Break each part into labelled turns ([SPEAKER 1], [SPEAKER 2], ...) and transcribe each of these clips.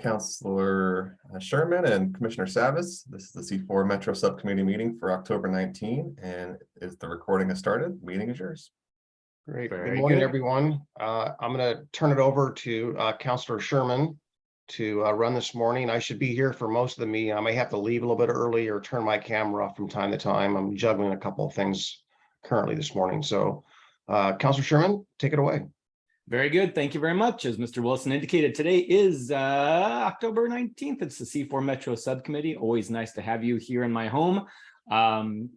[SPEAKER 1] Councilor Sherman and Commissioner Savas. This is the C4 Metro Subcommittee meeting for October 19, and is the recording has started. Meeting is yours.
[SPEAKER 2] Great.
[SPEAKER 3] Very
[SPEAKER 2] good morning,
[SPEAKER 3] good.
[SPEAKER 2] everyone. I'm going to turn it over to Councilor Sherman to run this morning. I should be here for most of the meeting. I may have to leave a little bit early or turn my camera off from time to time. I'm juggling a couple of things currently this morning. So Councilor Sherman, take it away.
[SPEAKER 3] Very good. Thank you very much. As Mr. Wilson indicated, today is October 19th. It's the C4 Metro Subcommittee. Always nice to have you here in my home,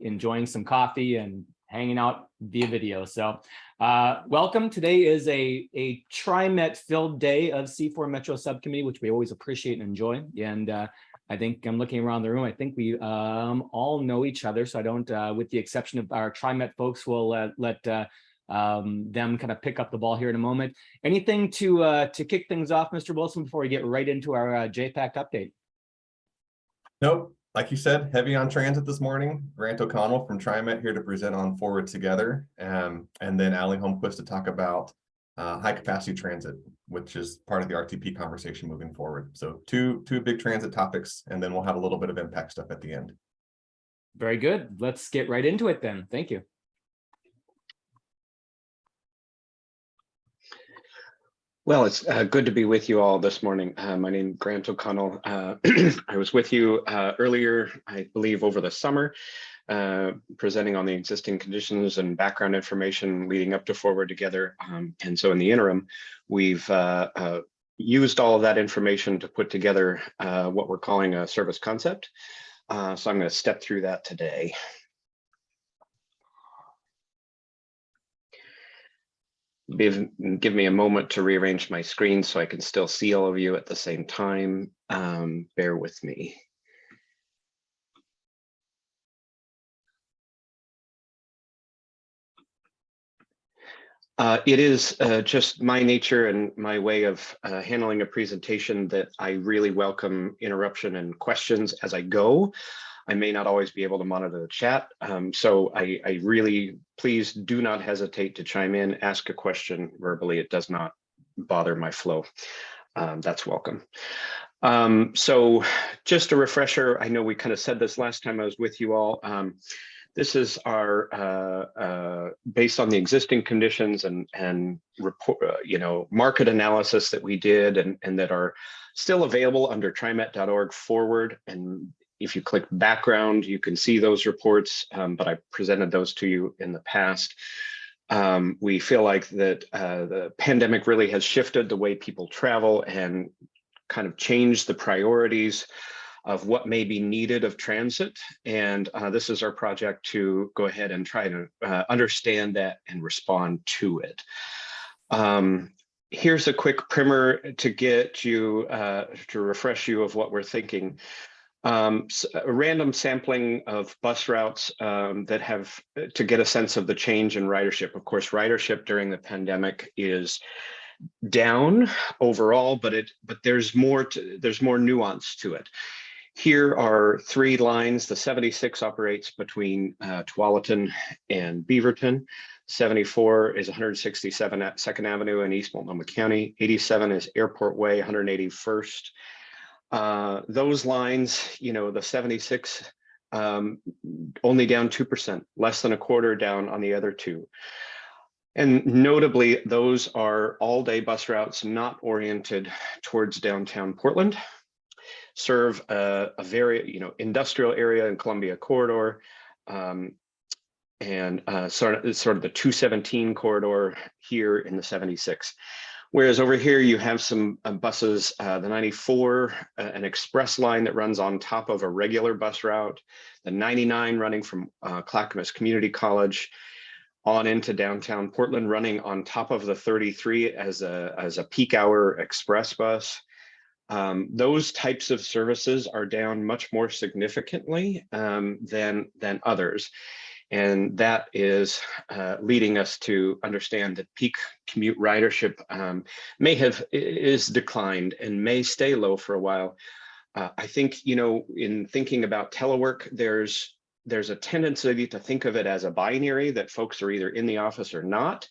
[SPEAKER 3] enjoying some coffee and hanging out via video. So welcome. Today is a TriMet filled day of C4 Metro Subcommittee, which we always appreciate and enjoy. And I think I'm looking around the room. I think we all know each other. So I don't, with the exception of our TriMet folks, we'll let them kind of pick up the ball here in a moment. Anything to kick things off, Mr. Wilson, before we get right into our JPACT update?
[SPEAKER 1] Nope. Like you said, heavy on transit this morning. Grant O'Connell from TriMet here to present on Forward Together, and then Allie Holmquist to talk about high capacity transit, which is part of the RTP conversation moving forward. So two big transit topics, and then we'll have a little bit of MPAC stuff at the end.
[SPEAKER 3] Very good. Let's get right into it then. Thank you.
[SPEAKER 4] Well, it's good to be with you all this morning. My name is Grant O'Connell. I was with you earlier, I believe, over the summer, presenting on the existing conditions and background information leading up to Forward Together. And so in the interim, we've used all of that information to put together what we're calling a service concept. So I'm going to step through that today. Give me a moment to rearrange my screen so I can still see all of you at the same time. Bear with me. It is just my nature and my way of handling a presentation that I really welcome interruption and questions as I go. I may not always be able to monitor the chat. So I really, please do not hesitate to chime in, ask a question verbally. It does not bother my flow. That's welcome. So just a refresher, I know we kind of said this last time I was with you all. This is our, based on the existing conditions and report, market analysis that we did and that are still available under trimet.org forward. And if you click background, you can see those reports, but I presented those to you in the past. We feel like that the pandemic really has shifted the way people travel and kind of changed the priorities of what may be needed of transit. And this is our project to go ahead and try to understand that and respond to it. Here's a quick primer to get you, to refresh you of what we're thinking. A random sampling of bus routes that have to get a sense of the change in ridership. Of course, ridership during the pandemic is down overall, but there's more nuance to it. Here are three lines. The 76 operates between Tualatin and Beaverton. 74 is 167 at 2nd Avenue in East Multnomah County. 87 is Airport Way, 181st. Those lines, the 76 only down 2%, less than a quarter down on the other two. And notably, those are all-day bus routes not oriented towards downtown Portland, serve a very industrial area in Columbia Corridor, and sort of the 217 corridor here in the 76. Whereas over here you have some buses, the 94, an express line that runs on top of a regular bus route, the 99 running from Clackamas Community College on into downtown Portland, running on top of the 33 as a peak hour express bus. Those types of services are down much more significantly than others. And that is leading us to understand that peak commute ridership is declined and may stay low for a while. I think, in thinking about telework, there's a tendency to think of it as a binary, that folks are either in the office or not.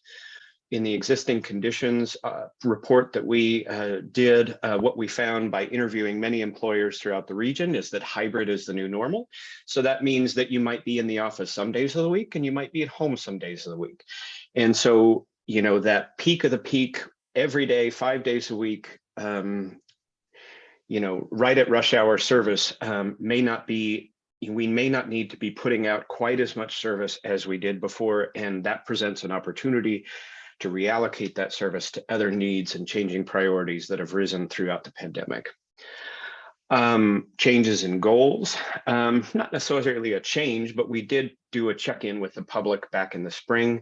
[SPEAKER 4] in the existing conditions report that we did, what we found by interviewing many employers throughout the region is that hybrid is the new normal. So that means that you might be in the office some days of the week and you might be at home some days of the week. And so, you know, that peak of the peak every day, 5 days a week, you know, right at rush hour service may not be, we may not need to be putting out quite as much service as we did before. And that presents an opportunity to reallocate that service to other needs and changing priorities that have risen throughout the pandemic. Changes in goals, not necessarily a change, but we did do a check-in with the public back in the spring.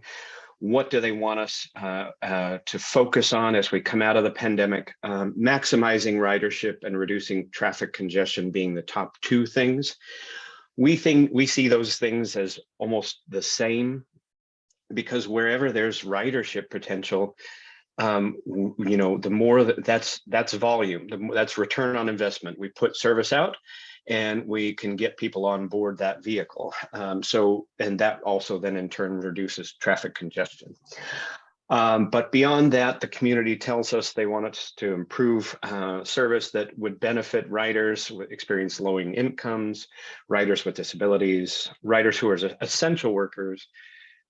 [SPEAKER 4] What do they want us to focus on as we come out of the pandemic? Maximizing ridership and reducing traffic congestion being the top two things. We see those things as almost the same, because wherever there's ridership potential, you know, the more that's volume, that's return on investment. We put service out and we can get people on board that vehicle. And that also then in turn reduces traffic congestion. But beyond that, the community tells us they want us to improve service that would benefit riders with experienced low incomes, riders with disabilities, riders who are essential workers,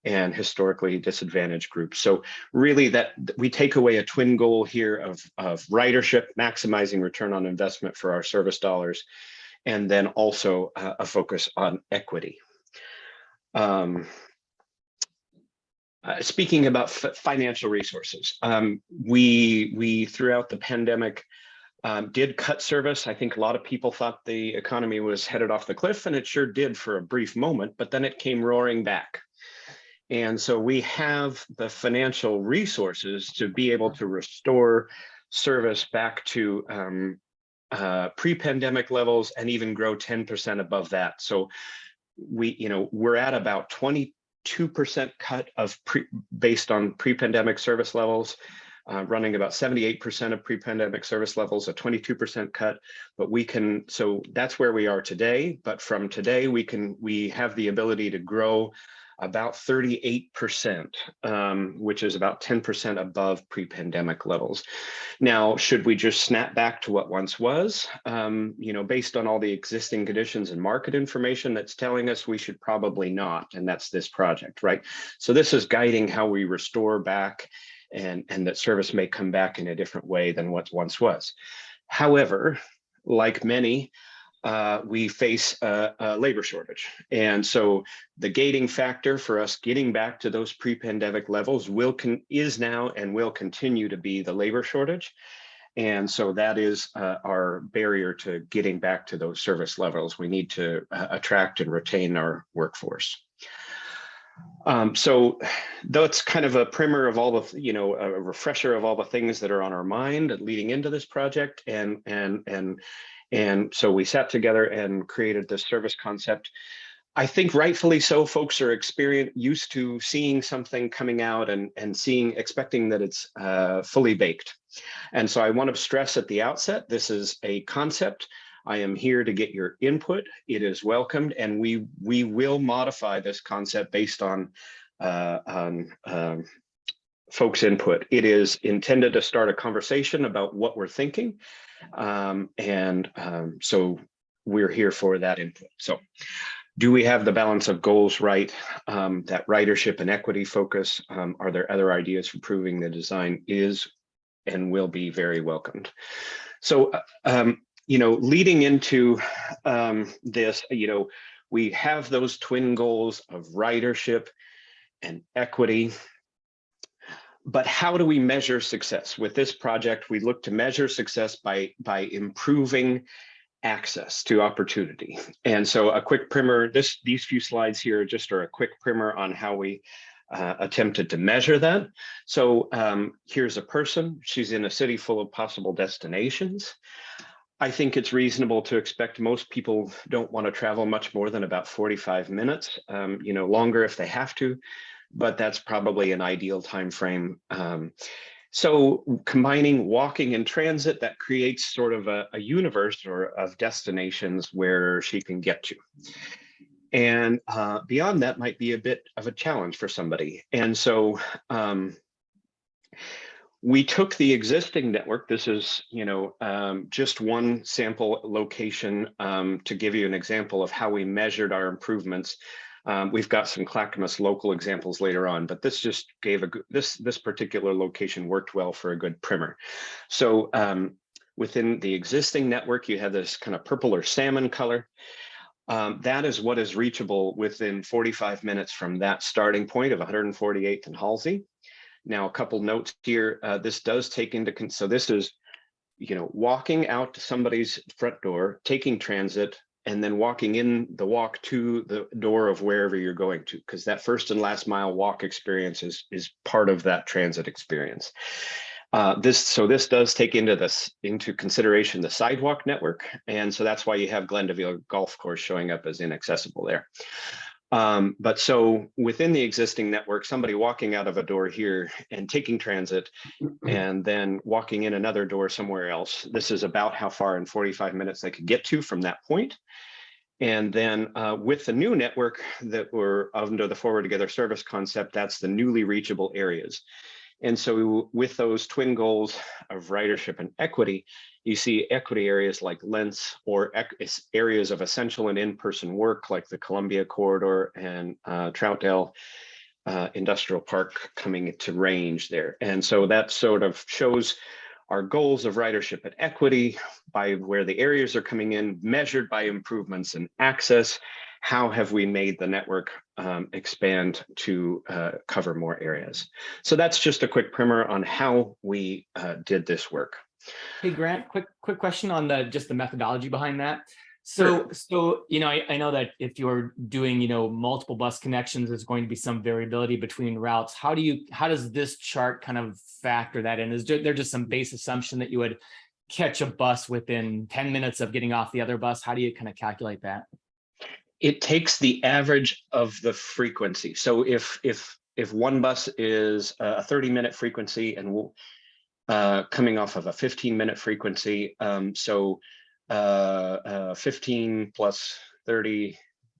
[SPEAKER 4] and historically disadvantaged groups. So really that we take away a twin goal here of ridership, maximizing return on investment for our service dollars, and then also a focus on equity. Speaking about financial resources, we throughout the pandemic did cut service. I think a lot of people thought the economy was headed off the cliff, and it sure did for a brief moment, but then it came roaring back. And so we have the financial resources to be able to restore service back to pre-pandemic levels and even grow 10% above that. So we're at about 22% cut of based on pre-pandemic service levels, running about 78% of pre-pandemic service levels, a 22% cut. But so that's where we are today. But from today, we have the ability to grow about 38%, which is about 10% above pre-pandemic levels. Now, should we just snap back to what once was? Based on all the existing conditions and market information that's telling us we should probably not, and that's this project, right? So this is guiding how we restore back, and that service may come back in a different way than what once was. However, like many, we face a labor shortage. And so the gating factor for us getting back to those pre-pandemic levels is now and will continue to be the labor shortage. And so that is our barrier to getting back to those service levels. We need to attract and retain our workforce. So that's kind of a primer of all the, a refresher of all the things that are on our mind leading into this project. And so we sat together and created this service concept. I think rightfully so, folks are used to seeing something coming out and expecting that it's fully baked. And so I want to stress at the outset, this is a concept. I am here to get your input. It is welcomed, and we will modify this concept based on folks' input. It is intended to start a conversation about what we're thinking. So we're here for that input. So do we have the balance of goals right? That ridership and equity focus? Are there other ideas for improving the design? Is and will be very welcomed. So, leading into this, we have those twin goals of ridership and equity. But how do we measure success? With this project, we look to measure success by improving access to opportunity. And so a quick primer, these few slides here just are a quick primer on how we attempted to measure that. So here's a person. She's in a city full of possible destinations. I think it's reasonable to expect most people don't want to travel much more than about 45 minutes, longer if they have to, but that's probably an ideal time frame. So combining walking and transit, that creates sort of a universe of destinations where she can get to. And beyond that might be a bit of a challenge for somebody. And so We took the existing network. This is, just one sample location to give you an example of how we measured our improvements. We've got some Clackamas local examples later on, but this just gave this particular location worked well for a good primer. So within the existing network, you have this kind of purple or salmon color. That is what is reachable within 45 minutes from that starting point of 148th and Halsey. Now, a couple notes here. This does take into so this is, walking out to somebody's front door, taking transit, and then walking in the walk to the door of wherever you're going to, because that first and last mile walk experience is part of that transit experience. This does take into consideration the sidewalk network, and so that's why you have Glendale Golf Course showing up as inaccessible there. But so within the existing network, somebody walking out of a door here and taking transit and then walking in another door somewhere else, this is about how far in 45 minutes they could get to from that point. And then with the new network that we're under the Forward Together service concept, that's the newly reachable areas. And so with those twin goals of ridership and equity, you see equity areas like Lentz, or areas of essential and in-person work like the Columbia Corridor and Troutdale Industrial Park coming to range there. And so that sort of shows our goals of ridership and equity by where the areas are coming in, measured by improvements in access. How have we made the network expand to cover more areas? So that's just a quick primer on how we did this work.
[SPEAKER 3] Hey, Grant, quick question on just the methodology behind that. So, I know that if you're doing, multiple bus connections, there's going to be some variability between routes. How does this chart kind of factor that in? Is there just some base assumption that you would catch a bus within 10 minutes of getting off the other bus? How do you kind of calculate that?
[SPEAKER 4] It takes the average of the frequency. So if one bus is a 30-minute frequency and coming off of a 15-minute frequency, 15 plus 30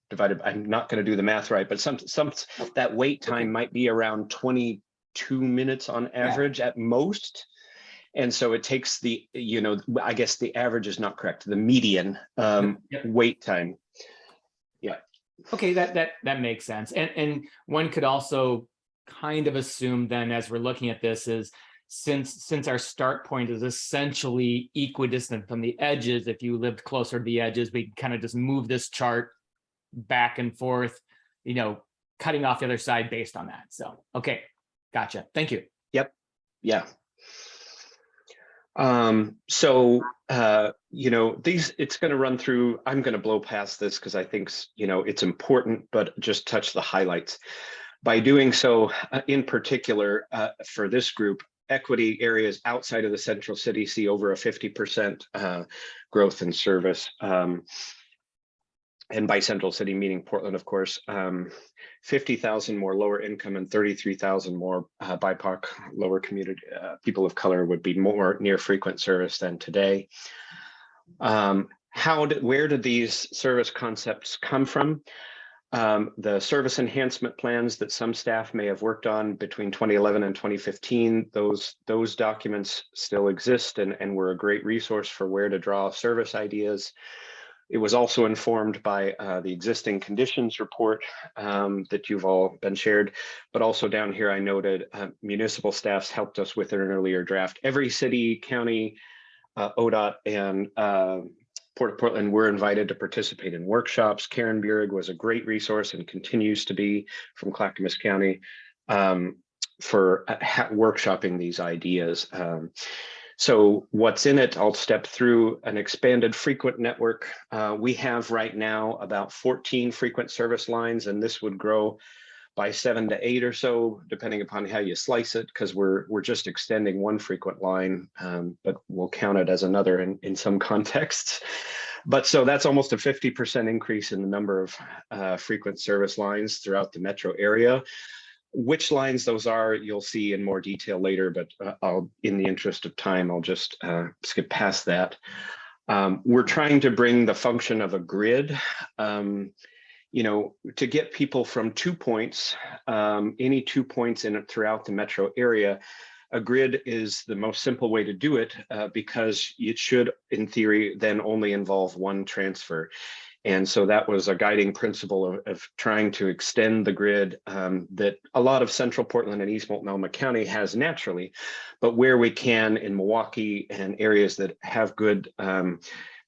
[SPEAKER 4] divided, I'm not going to do the math right, but some that wait time might be around 22 minutes on average at most. And so it takes the, I guess the average is not correct, the median wait time. Yeah.
[SPEAKER 3] Okay, that makes sense. And one could also kind of assume then, as we're looking at this, is since our start point is essentially equidistant from the edges, if you lived closer to the edges, we can kind of just move this chart back and forth, cutting off the other side based on that. So, okay, gotcha. Thank you.
[SPEAKER 4] Yep. Yeah. It's going to run through, I'm going to blow past this because I think, it's important, but just touch the highlights. By doing so, in particular, for this group, equity areas outside of the central city see over a 50% growth in service. And by central city, meaning Portland, of course, 50,000 more lower income and 33,000 more BIPOC, lower community people of color would be more near frequent service than today. Where did these service concepts come from? The service enhancement plans that some staff may have worked on between 2011 and 2015, those documents still exist and were a great resource for where to draw service ideas. It was also informed by the existing conditions report that you've all been shared, but also down here I noted municipal staffs helped us with an earlier draft. Every city, county, ODOT, and Port of Portland were invited to participate in workshops. Karen Burig was a great resource and continues to be from Clackamas County for workshopping these ideas. So what's in it, I'll step through an expanded frequent network. We have right now about 14 frequent service lines, and this would grow by 7 to 8 or so, depending upon how you slice it, because we're just extending one frequent line, but we'll count it as another in some contexts. But so that's almost a 50% increase in the number of frequent service lines throughout the metro area. Which lines those are, you'll see in more detail later, but in the interest of time, I'll just skip past that. We're trying to bring the function of a grid, to get people from 2 points, any 2 points throughout the metro area, a grid is the most simple way to do it because it should, in theory, then only involve one transfer. And so that was a guiding principle of trying to extend the grid that a lot of central Portland and East Multnomah County has naturally, but where we can in Milwaukee and areas that have good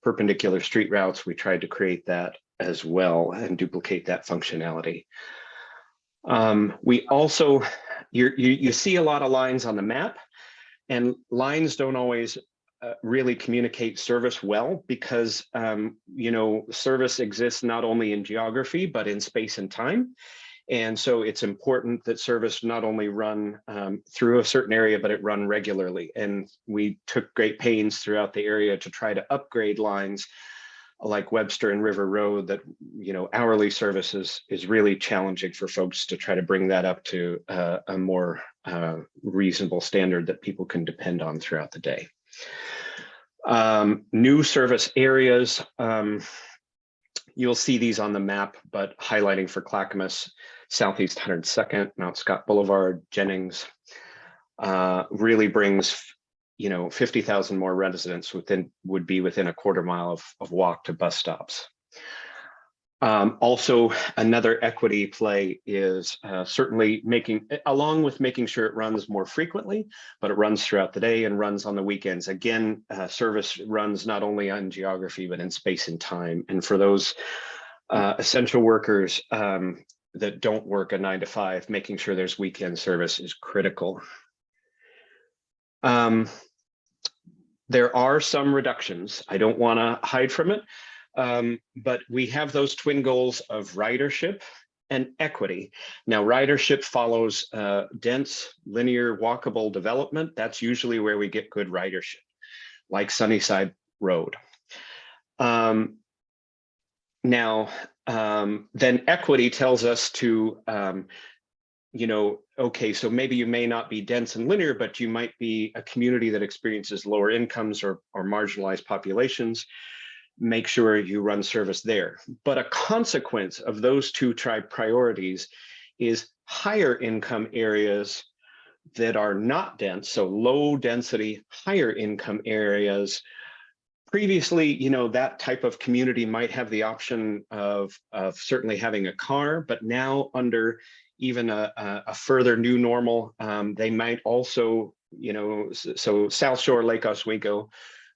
[SPEAKER 4] perpendicular street routes, we tried to create that as well and duplicate that functionality. We also, you see a lot of lines on the map, and lines don't always really communicate service well because, you know, service exists not only in geography, but in space and time. And so it's important that service not only run through a certain area, but it run regularly. And we took great pains throughout the area to try to upgrade lines like Webster and River Road that, you know, hourly services is really challenging for folks to try to bring that up to a more reasonable standard that people can depend on throughout the day. New service areas, you'll see these on the map, but highlighting for Clackamas, Southeast 102nd, Mount Scott Boulevard, Jennings, really brings, you know, 50,000 more residents would be within a quarter mile of walk to bus stops. Also, another equity play is certainly along with making sure it runs more frequently, but it runs throughout the day and runs on the weekends. Again, service runs not only on geography, but in space and time. And for those essential workers that don't work a 9 to 5, making sure there's weekend service is critical. There are some reductions. I don't want to hide from it. But we have those twin goals of ridership and equity. Now, ridership follows dense, linear, walkable development. That's usually where we get good ridership, like Sunnyside Road. Now, then equity tells us to, you know, okay, so maybe you may not be dense and linear, but you might be a community that experiences lower incomes or marginalized populations. Make sure you run service there. But a consequence of those two priorities is higher income areas that are not dense, so low density, higher income areas. Previously, you know, that type of community might have the option of certainly having a car, but now under even a further new normal, they might also, you know, so South Shore, Lake Oswego,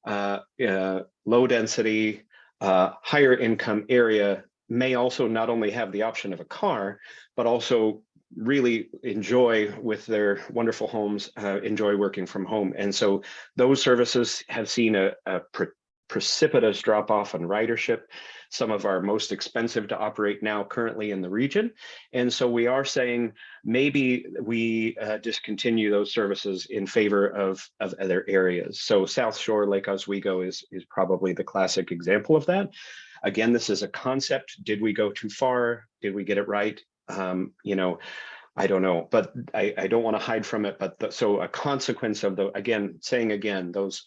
[SPEAKER 4] low density, higher income area may also not only have the option of a car, but also really enjoy with their wonderful homes, enjoy working from home. And so those services have seen a precipitous drop off in ridership, some of our most expensive to operate now currently in the region. And so we are saying maybe we discontinue those services in favor of other areas. So South Shore, Lake Oswego is probably the classic example of that. Again, this is a concept. Did we go too far? Did we get it right? You know, I don't know, but I don't want to hide from it. But so a consequence of those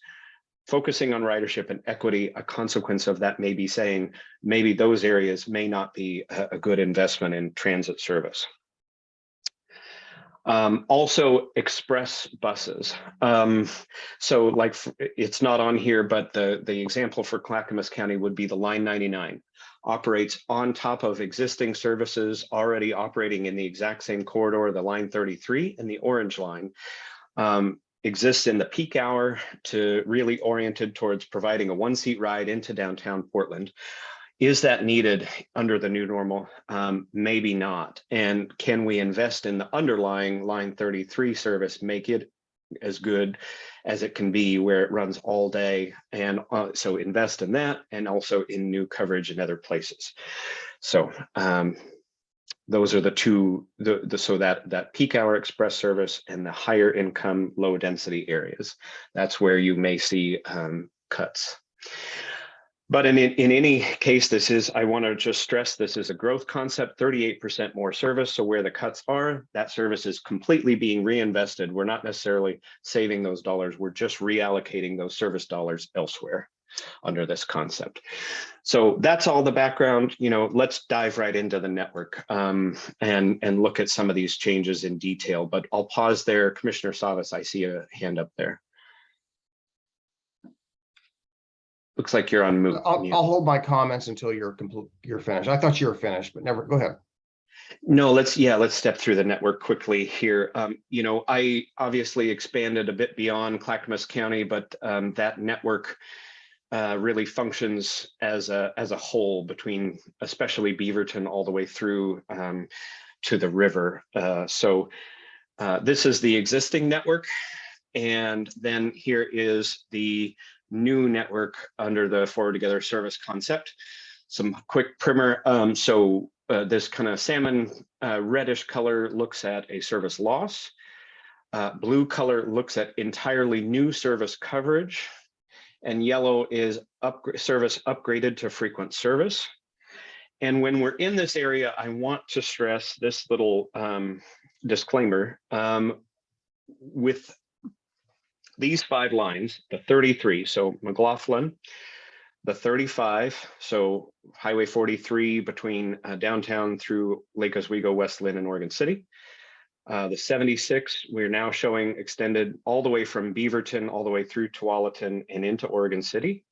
[SPEAKER 4] focusing on ridership and equity, a consequence of that may be saying maybe those areas may not be a good investment in transit service. Also express buses. So like it's not on here, but the example for Clackamas County would be the Line 99. Operates on top of existing services already operating in the exact same corridor, the Line 33 and the Orange Line. Exists in the peak hour to really oriented towards providing a one-seat ride into downtown Portland. Is that needed under the new normal? Maybe not. And can we invest in the underlying Line 33 service, make it as good as it can be where it runs all day? And so invest in that and also in new coverage in other places. So those are the two, so that peak hour express service and the higher income, low density areas. That's where you may see cuts. But in any case, I want to just stress this is a growth concept, 38% more service. So where the cuts are, that service is completely being reinvested. We're not necessarily saving those dollars. We're just reallocating those service dollars elsewhere. under this concept. So that's all the background. Let's dive right into the network and look at some of these changes in detail. But I'll pause there. Commissioner Savas, I see a hand up there. Looks like you're on mute.
[SPEAKER 2] I'll hold my comments until you're finished. I thought you were finished, but never. Go ahead.
[SPEAKER 4] No, let's step through the network quickly here. I obviously expanded a bit beyond Clackamas County, but that network really functions as a whole between especially Beaverton all the way through to the river. So this is the existing network, and then here is the new network under the Forward Together service concept. Some quick primer. This kind of salmon reddish color looks at a service loss. Blue color looks at entirely new service coverage. And yellow is service upgraded to frequent service. And when we're in this area, I want to stress this little disclaimer. With these 5 lines, the 33, so McLaughlin, the 35, so Highway 43 between downtown through Lake Oswego, West Lynn, and Oregon City. The 76, we're now showing extended all the way from Beaverton, all the way through Tualatin and into Oregon City.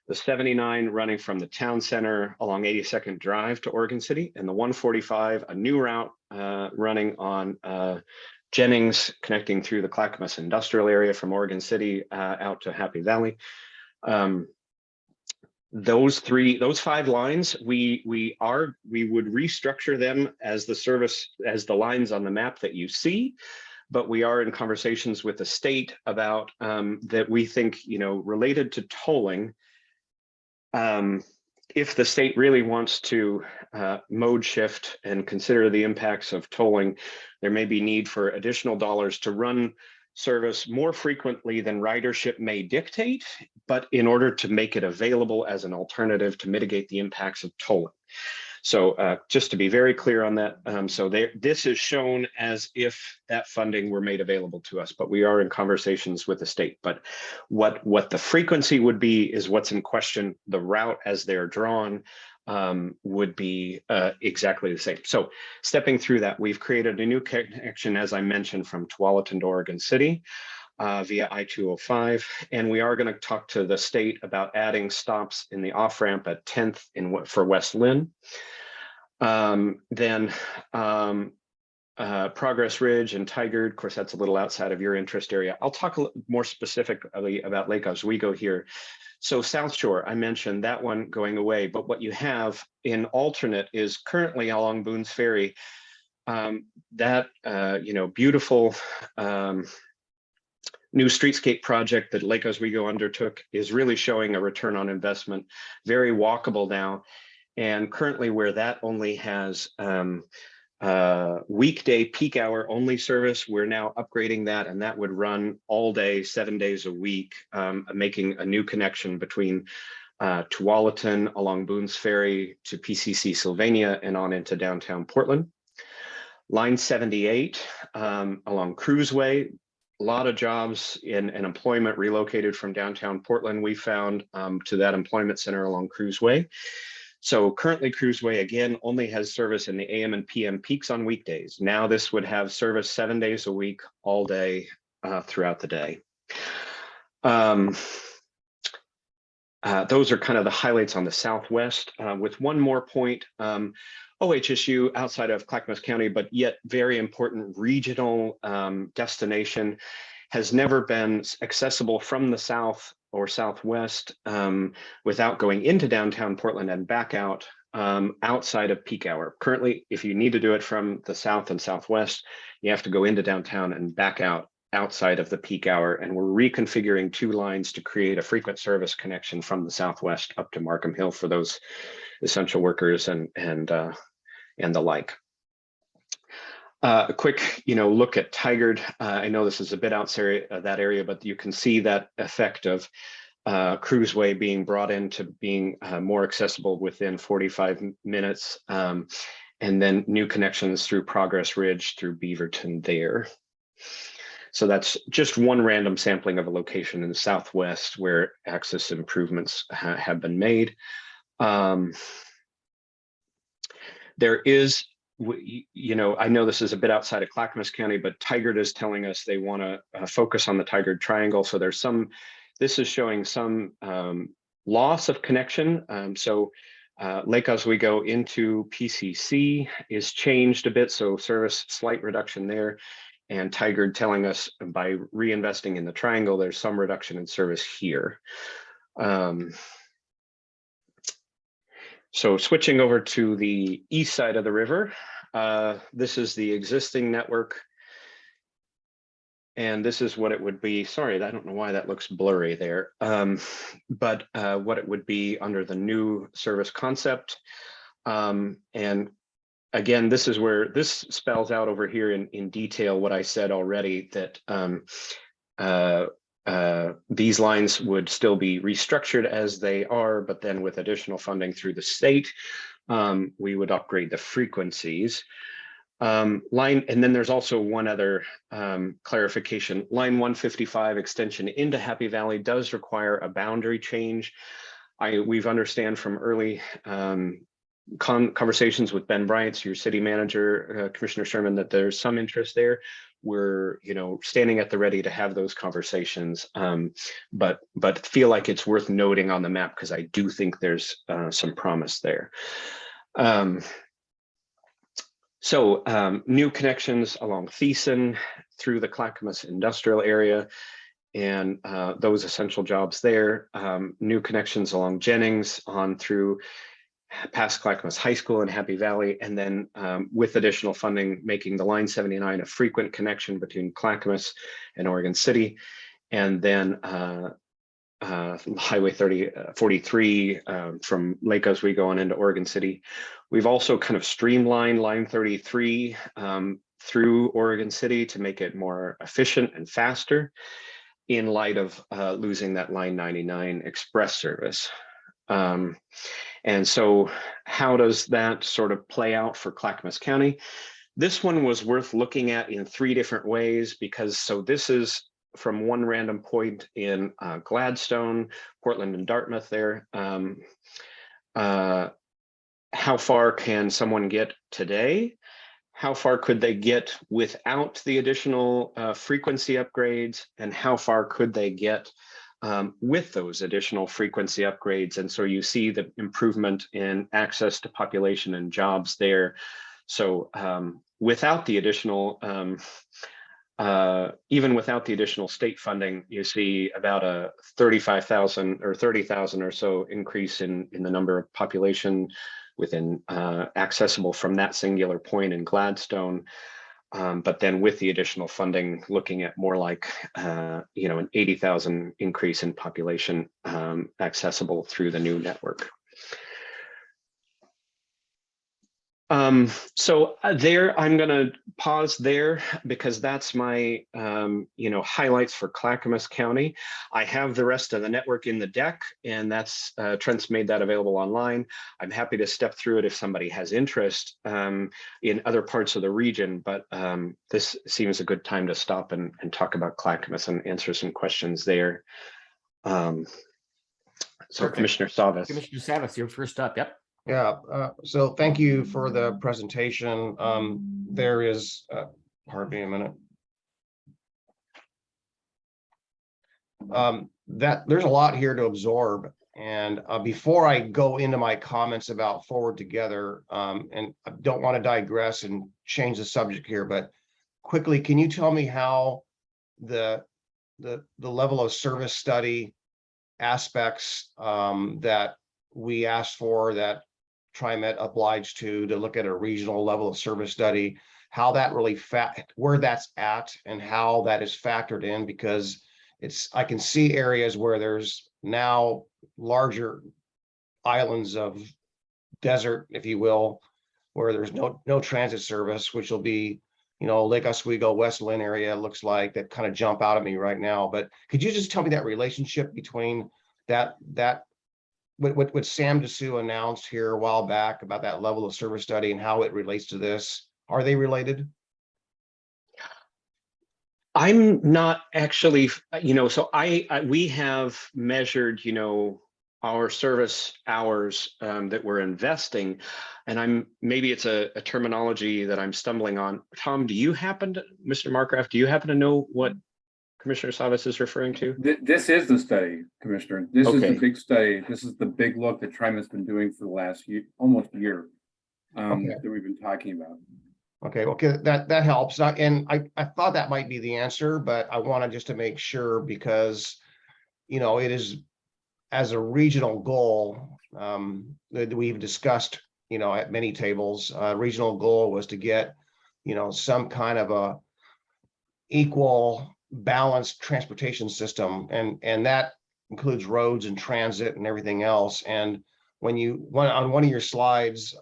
[SPEAKER 4] The 79 running from the town center along 82nd Drive to Oregon City, and the 145, a new route running on Jennings, connecting through the Clackamas industrial area from Oregon City out to Happy Valley. Those 5 lines, we would restructure them as the lines on the map that you see, but we are in conversations with the state about that we think, related to tolling. If the state really wants to mode shift and consider the impacts of tolling, there may be need for additional dollars to run service more frequently than ridership may dictate, but in order to make it available as an alternative to mitigate the impacts of tolling. So just to be very clear on that, this is shown as if that funding were made available to us, but we are in conversations with the state. But what the frequency would be is what's in question. The route as they're drawn would be exactly the same. So stepping through that, we've created a new connection, as I mentioned, from Tualatin to Oregon City via I-205. And we are going to talk to the state about adding stops in the off-ramp at 10th for West Lynn. Progress Ridge and Tigard, of course, that's a little outside of your interest area. I'll talk a little more specifically about Lake Oswego here. So South Shore, I mentioned that one going away, but what you have in alternate is currently along Boone's Ferry, beautiful new streetscape project that Lake Oswego undertook is really showing a return on investment, very walkable now. And currently where that only has weekday peak hour only service, we're now upgrading that, and that would run all day, 7 days a week, making a new connection between Tualatin along Boone's Ferry to PCC Sylvania and on into downtown Portland. Line 78 along Cruiseway, a lot of jobs and employment relocated from downtown Portland, we found, to that employment center along Cruiseway. So currently Cruiseway, again, only has service in the AM and PM peaks on weekdays. Now this would have service 7 days a week, all day, throughout the day. Those are kind of the highlights on the Southwest, with one more point. OHSU outside of Clackamas County, but yet very important regional destination, has never been accessible from the South or Southwest without going into downtown Portland and back out outside of peak hour. Currently, if you need to do it from the South and Southwest, you have to go into downtown and back out outside of the peak hour. And we're reconfiguring 2 lines to create a frequent service connection from the Southwest up to Markham Hill for those essential workers and the like. A quick, look at Tigard. I know this is a bit outside that area, but you can see that effect of Cruiseway being brought into being more accessible within 45 minutes, and then new connections through Progress Ridge through Beaverton there. So that's just one random sampling of a location in the southwest where access improvements have been made. There is, you know, I know this is a bit outside of Clackamas County, but Tigard is telling us they want to focus on the Tigard Triangle. So there's some, this is showing some loss of connection. Lake Oswego into PCC is changed a bit, so service slight reduction there. And Tigard telling us by reinvesting in the triangle, there's some reduction in service here. So switching over to the east side of the river, this is the existing network. And this is what it would be. Sorry, I don't know why that looks blurry there. But what it would be under the new service concept. And again, this is where this spells out over here in detail what I said already, that these lines would still be restructured as they are, but then with additional funding through the state, we would upgrade the frequencies. And then there's also one other clarification. Line 155 extension into Happy Valley does require a boundary change. We've understand from early conversations with Ben Bryant, your city manager, Commissioner Sherman, that there's some interest there. We're, you know, standing at the ready to have those conversations, but feel like it's worth noting on the map because I do think there's some promise there. New connections along Thiessen through the Clackamas industrial area and those essential jobs there. New connections along Jennings on through past Clackamas High School and Happy Valley, and then with additional funding, making the Line 79 a frequent connection between Clackamas and Oregon City, and then Highway 43 from Lake Oswego on into Oregon City. We've also kind of streamlined Line 33 through Oregon City to make it more efficient and faster in light of losing that Line 99 express service. And so how does that sort of play out for Clackamas County? This one was worth looking at in 3 different ways because, so this is from one random point in Gladstone, Portland and Dartmouth there. How far can someone get today? How far could they get without the additional frequency upgrades? And how far could they get with those additional frequency upgrades? And so you see the improvement in access to population and jobs there. So without the additional, even without the additional state funding, you see about a 35,000 or 30,000 or so increase in the number of population within accessible from that singular point in Gladstone. But then with the additional funding, looking at more like, you know, an 80,000 increase in population accessible through the new network. So there, I'm going to pause there because that's my, you know, highlights for Clackamas County. I have the rest of the network in the deck, and that's Trent's made that available online. I'm happy to step through it if somebody has interest in other parts of the region, but this seems a good time to stop and talk about Clackamas and answer some questions there. So
[SPEAKER 3] Perfect.
[SPEAKER 4] Commissioner Savas.
[SPEAKER 3] Commissioner Savas, you're first up. Yep.
[SPEAKER 2] Yeah, so thank you for the presentation. There is, pardon me a minute. That there's a lot here to absorb. And before I go into my comments about Forward Together, and I don't want to digress and change the subject here, but quickly, can you tell me how the level of service study aspects that we asked for, that TriMet obliged to look at a regional level of service study, how that really where that's at and how that is factored in? Because I can see areas where there's now larger islands of desert, if you will, where there's no transit service, which will be, you know, Lake Oswego, West Lynn area, looks like, that kind of jump out at me right now. But could you just tell me that relationship between that what Sam Dessou announced here a while back about that level of service study and how it relates to this? Are they related?
[SPEAKER 4] I'm not actually, so we have measured, our service hours that we're investing, and maybe it's a terminology that I'm stumbling on. Tom, Mr. Markgraf, do you happen to know what Commissioner Savas is referring to?
[SPEAKER 5] This is the study, Commissioner. This is the
[SPEAKER 4] Okay.
[SPEAKER 5] big study. This is the big look that TriMet's been doing for the last almost year
[SPEAKER 2] Okay.
[SPEAKER 5] that we've been talking about.
[SPEAKER 2] Okay, that helps. And I thought that might be the answer, but I wanted just to make sure because, it is as a regional goal that we've discussed, at many tables. Regional goal was to get, some kind of a equal balanced transportation system, and that includes roads and transit and everything else. And on one of your slides,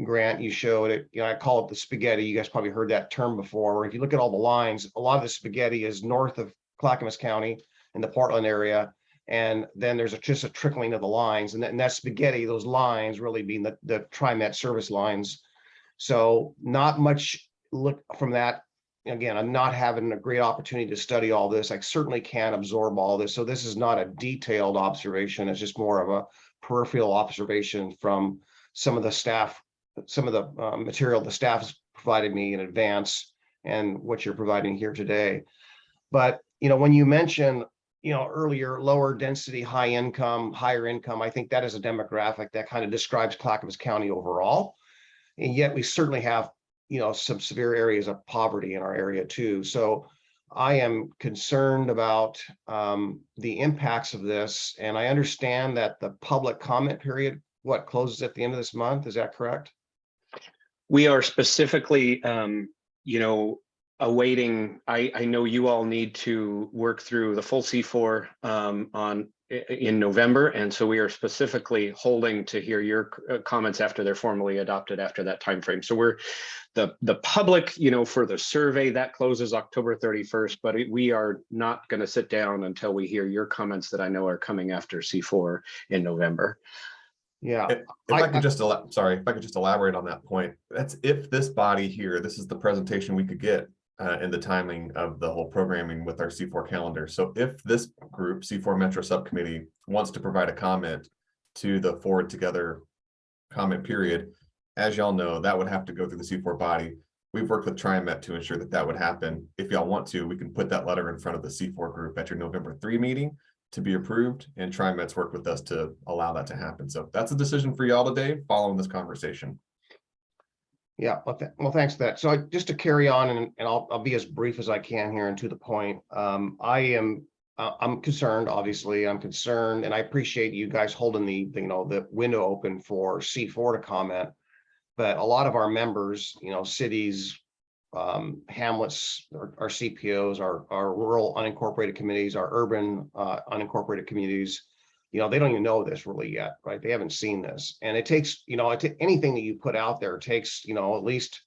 [SPEAKER 2] Grant, you showed it, I call it the spaghetti. You guys probably heard that term before, where if you look at all the lines, a lot of the spaghetti is north of Clackamas County in the Portland area. And then there's just a trickling of the lines, and that spaghetti, those lines really being the TriMet service lines. So not much look from that. Again, I'm not having a great opportunity to study all this. I certainly can't absorb all this. So this is not a detailed observation. It's just more of a peripheral observation from some of the staff, some of the material the staff has provided me in advance and what you're providing here today. But, when you mention, earlier, lower density, high income, higher income, I think that is a demographic that kind of describes Clackamas County overall. And yet we certainly have, some severe areas of poverty in our area too. So I am concerned about the impacts of this. And I understand that the public comment period, closes at the end of this month? Is that correct?
[SPEAKER 4] We are specifically, awaiting. I know you all need to work through the full C4 in November, and so we are specifically holding to hear your comments after they're formally adopted after that time frame. So we're the public, for the survey that closes October 31st, but we are not going to sit down until we hear your comments that I know are coming after C4 in November.
[SPEAKER 2] Yeah.
[SPEAKER 1] If I could just elaborate on that point. That's if this body here, this is the presentation we could get in the timing of the whole programming with our C4 calendar. So if this group, C4 Metro Subcommittee, wants to provide a comment to the Forward Together comment period, as y'all know, that would have to go through the C4 body. We've worked with TriMet to ensure that that would happen. If y'all want to, we can put that letter in front of the C4 group at your November 3 meeting to be approved, and TriMet's worked with us to allow that to happen. So that's a decision for y'all today following this conversation.
[SPEAKER 2] Yeah, well, thanks for that. So just to carry on, and I'll be as brief as I can here and to the point. I'm concerned, obviously. I'm concerned, and I appreciate you guys holding the window open for C4 to comment. But a lot of our members, cities, hamlets, our CPOs, our rural unincorporated communities, our urban unincorporated communities, they don't even know this really yet, right? They haven't seen this. And it takes, anything that you put out there takes, at least,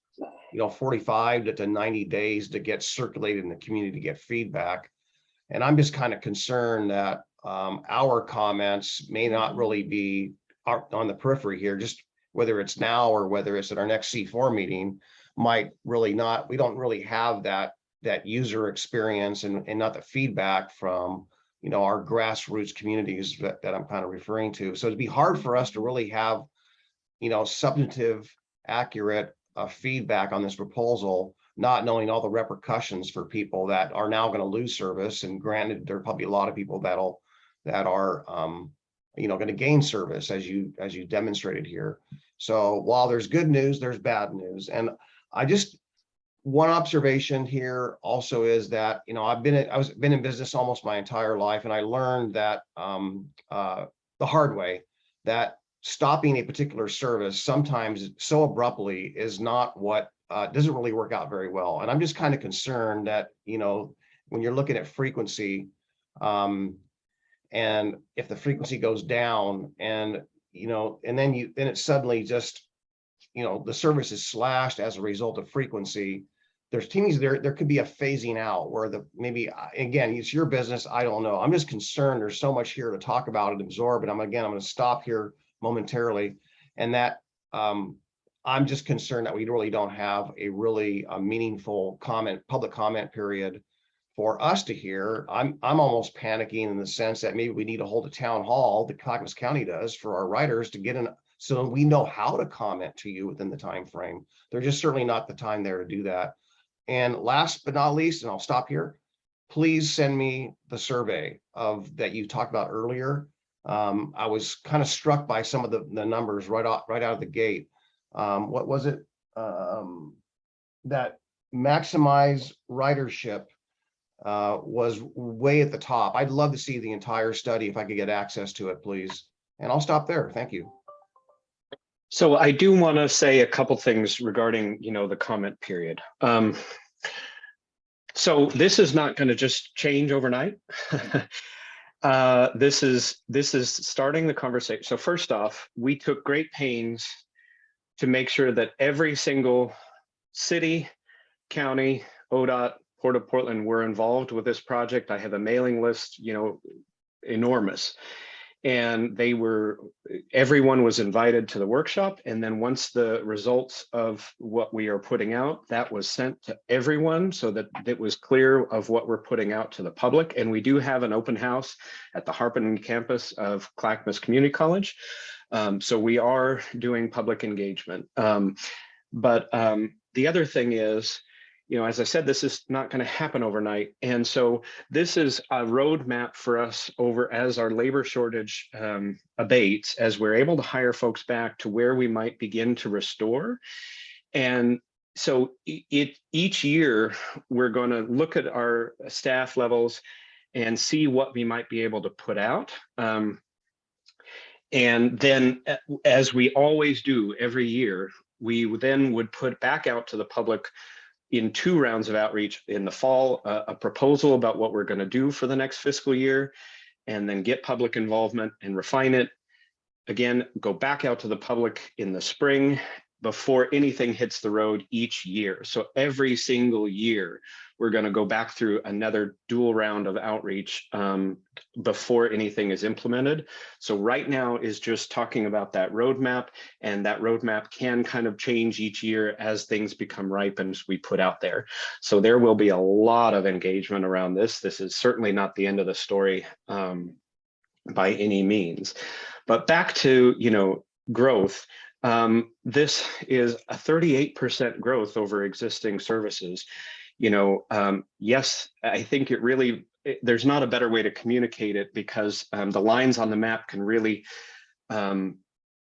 [SPEAKER 2] 45 to 90 days to get circulated in the community to get feedback. And I'm just kind of concerned that our comments may not really be on the periphery here, just whether it's now or whether it's at our next C4 meeting, might really not, we don't really have that user experience and not the feedback from our grassroots communities that I'm kind of referring to. So it'd be hard for us to really have substantive, accurate feedback on this proposal, not knowing all the repercussions for people that are now going to lose service. And granted, there are probably a lot of people that are going to gain service, as you demonstrated here. So while there's good news, there's bad news. And one observation here also is that, I've been in business almost my entire life, and I learned that the hard way, that stopping a particular service sometimes so abruptly is not what doesn't really work out very well. And I'm just kind of concerned that, when you're looking at frequency, and if the frequency goes down and, and then it suddenly just, the service is slashed as a result of frequency, there could be a phasing out where maybe, again, it's your business. I don't know. I'm just concerned. There's so much here to talk about and absorb. And I'm going to stop here momentarily. And that I'm just concerned that we really don't have a really meaningful public comment period for us to hear. I'm almost panicking in the sense that maybe we need to hold a town hall, the Clackamas County does, for our writers to get in, so we know how to comment to you within the time frame. There's just certainly not the time there to do that. And last but not least, and I'll stop here, please send me the survey of that you talked about earlier. I was kind of struck by some of the numbers right out of the gate. What was it? That maximize ridership was way at the top. I'd love to see the entire study if I could get access to it, please. And I'll stop there. Thank you.
[SPEAKER 4] So I do want to say a couple things regarding, the comment period. So this is not going to just change overnight. This is starting the conversation. So first off, we took great pains to make sure that every single city, county, ODOT, Port of Portland were involved with this project. I have a mailing list, enormous. And everyone was invited to the workshop. And then once the results of what we are putting out, that was sent to everyone so that it was clear of what we're putting out to the public. And we do have an open house at the Harpenden campus of Clackamas Community College. So we are doing public engagement. But the other thing is, as I said, this is not going to happen overnight. And so this is a roadmap for us as our labor shortage abates, as we're able to hire folks back to where we might begin to restore. And so each year, we're going to look at our staff levels and see what we might be able to put out. And then, as we always do every year, we then would put back out to the public in 2 rounds of outreach in the fall, a proposal about what we're going to do for the next fiscal year, and then get public involvement and refine it. Again, go back out to the public in the spring before anything hits the road each year. So every single year, we're going to go back through another dual round of outreach before anything is implemented. So right now is just talking about that roadmap, and that roadmap can kind of change each year as things become ripe and we put out there. So there will be a lot of engagement around this. This is certainly not the end of the story by any means. But back to, growth. This is a 38% growth over existing services. Yes, I think there's not a better way to communicate it, because the lines on the map can really,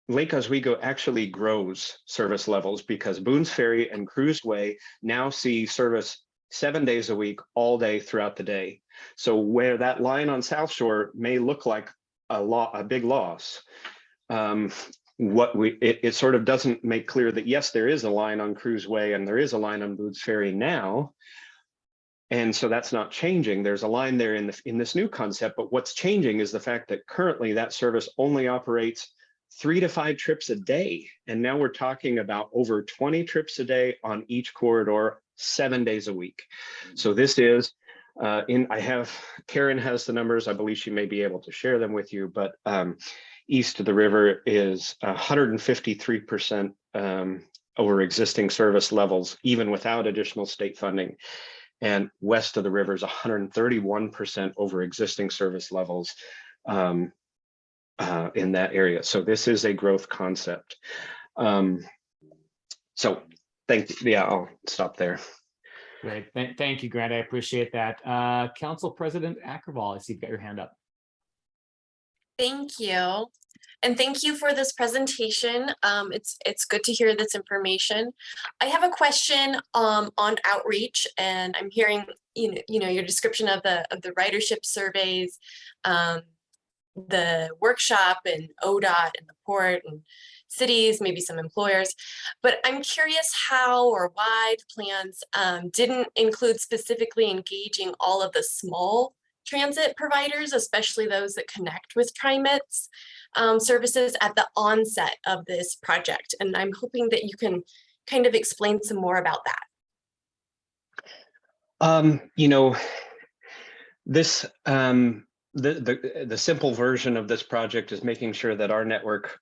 [SPEAKER 4] Lake Oswego actually grows service levels, because Boone's Ferry and Cruiseway now see service 7 days a week, all day throughout the day. So where that line on South Shore may look like a big loss, it sort of doesn't make clear that, yes, there is a line on Cruiseway and there is a line on Boone's Ferry now. And so that's not changing. There's a line there in this new concept, but what's changing is the fact that currently that service only operates 3 to 5 trips a day. And now we're talking about over 20 trips a day on each corridor, 7 days a week. So this is, Karen has the numbers. I believe she may be able to share them with you, but east of the river is 153% over existing service levels, even without additional state funding. And west of the river is 131% over existing service levels in that area. So this is a growth concept. So I'll stop there.
[SPEAKER 3] Great. Thank you, Grant. I appreciate that. Council President Ackerval, I see you've got your hand up.
[SPEAKER 6] Thank you. And thank you for this presentation. It's good to hear this information. I have a question on outreach, and I'm hearing your description of the ridership surveys, the workshop and ODOT and the port and cities, maybe some employers. But I'm curious how or why the plans didn't include specifically engaging all of the small transit providers, especially those that connect with TriMet's services at the onset of this project. And I'm hoping that you can kind of explain some more about that.
[SPEAKER 4] This the simple version of this project is making sure that our network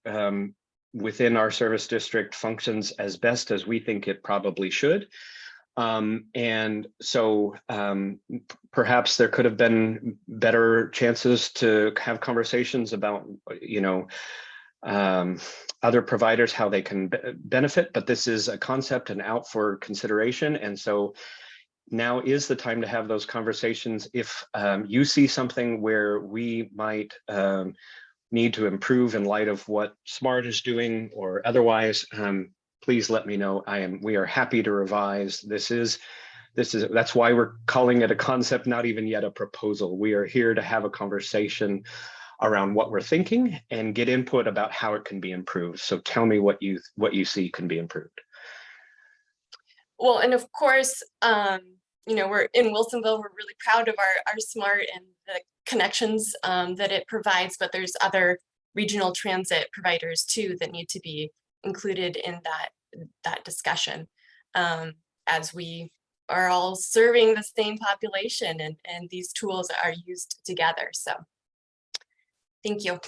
[SPEAKER 4] within our service district functions as best as we think it probably should. And so perhaps there could have been better chances to have conversations about, other providers, how they can benefit, but this is a concept and out for consideration. And so now is the time to have those conversations. If you see something where we might need to improve in light of what SMART is doing or otherwise, please let me know. We are happy to revise. That's why we're calling it a concept, not even yet a proposal. We are here to have a conversation around what we're thinking and get input about how it can be improved. So tell me what you see can be improved.
[SPEAKER 6] Well, and of course, we're in Wilsonville, we're really proud of our SMART and the connections that it provides, but there's other regional transit providers too that need to be included in that discussion, as we are all serving the same population and these tools are used together. So thank you.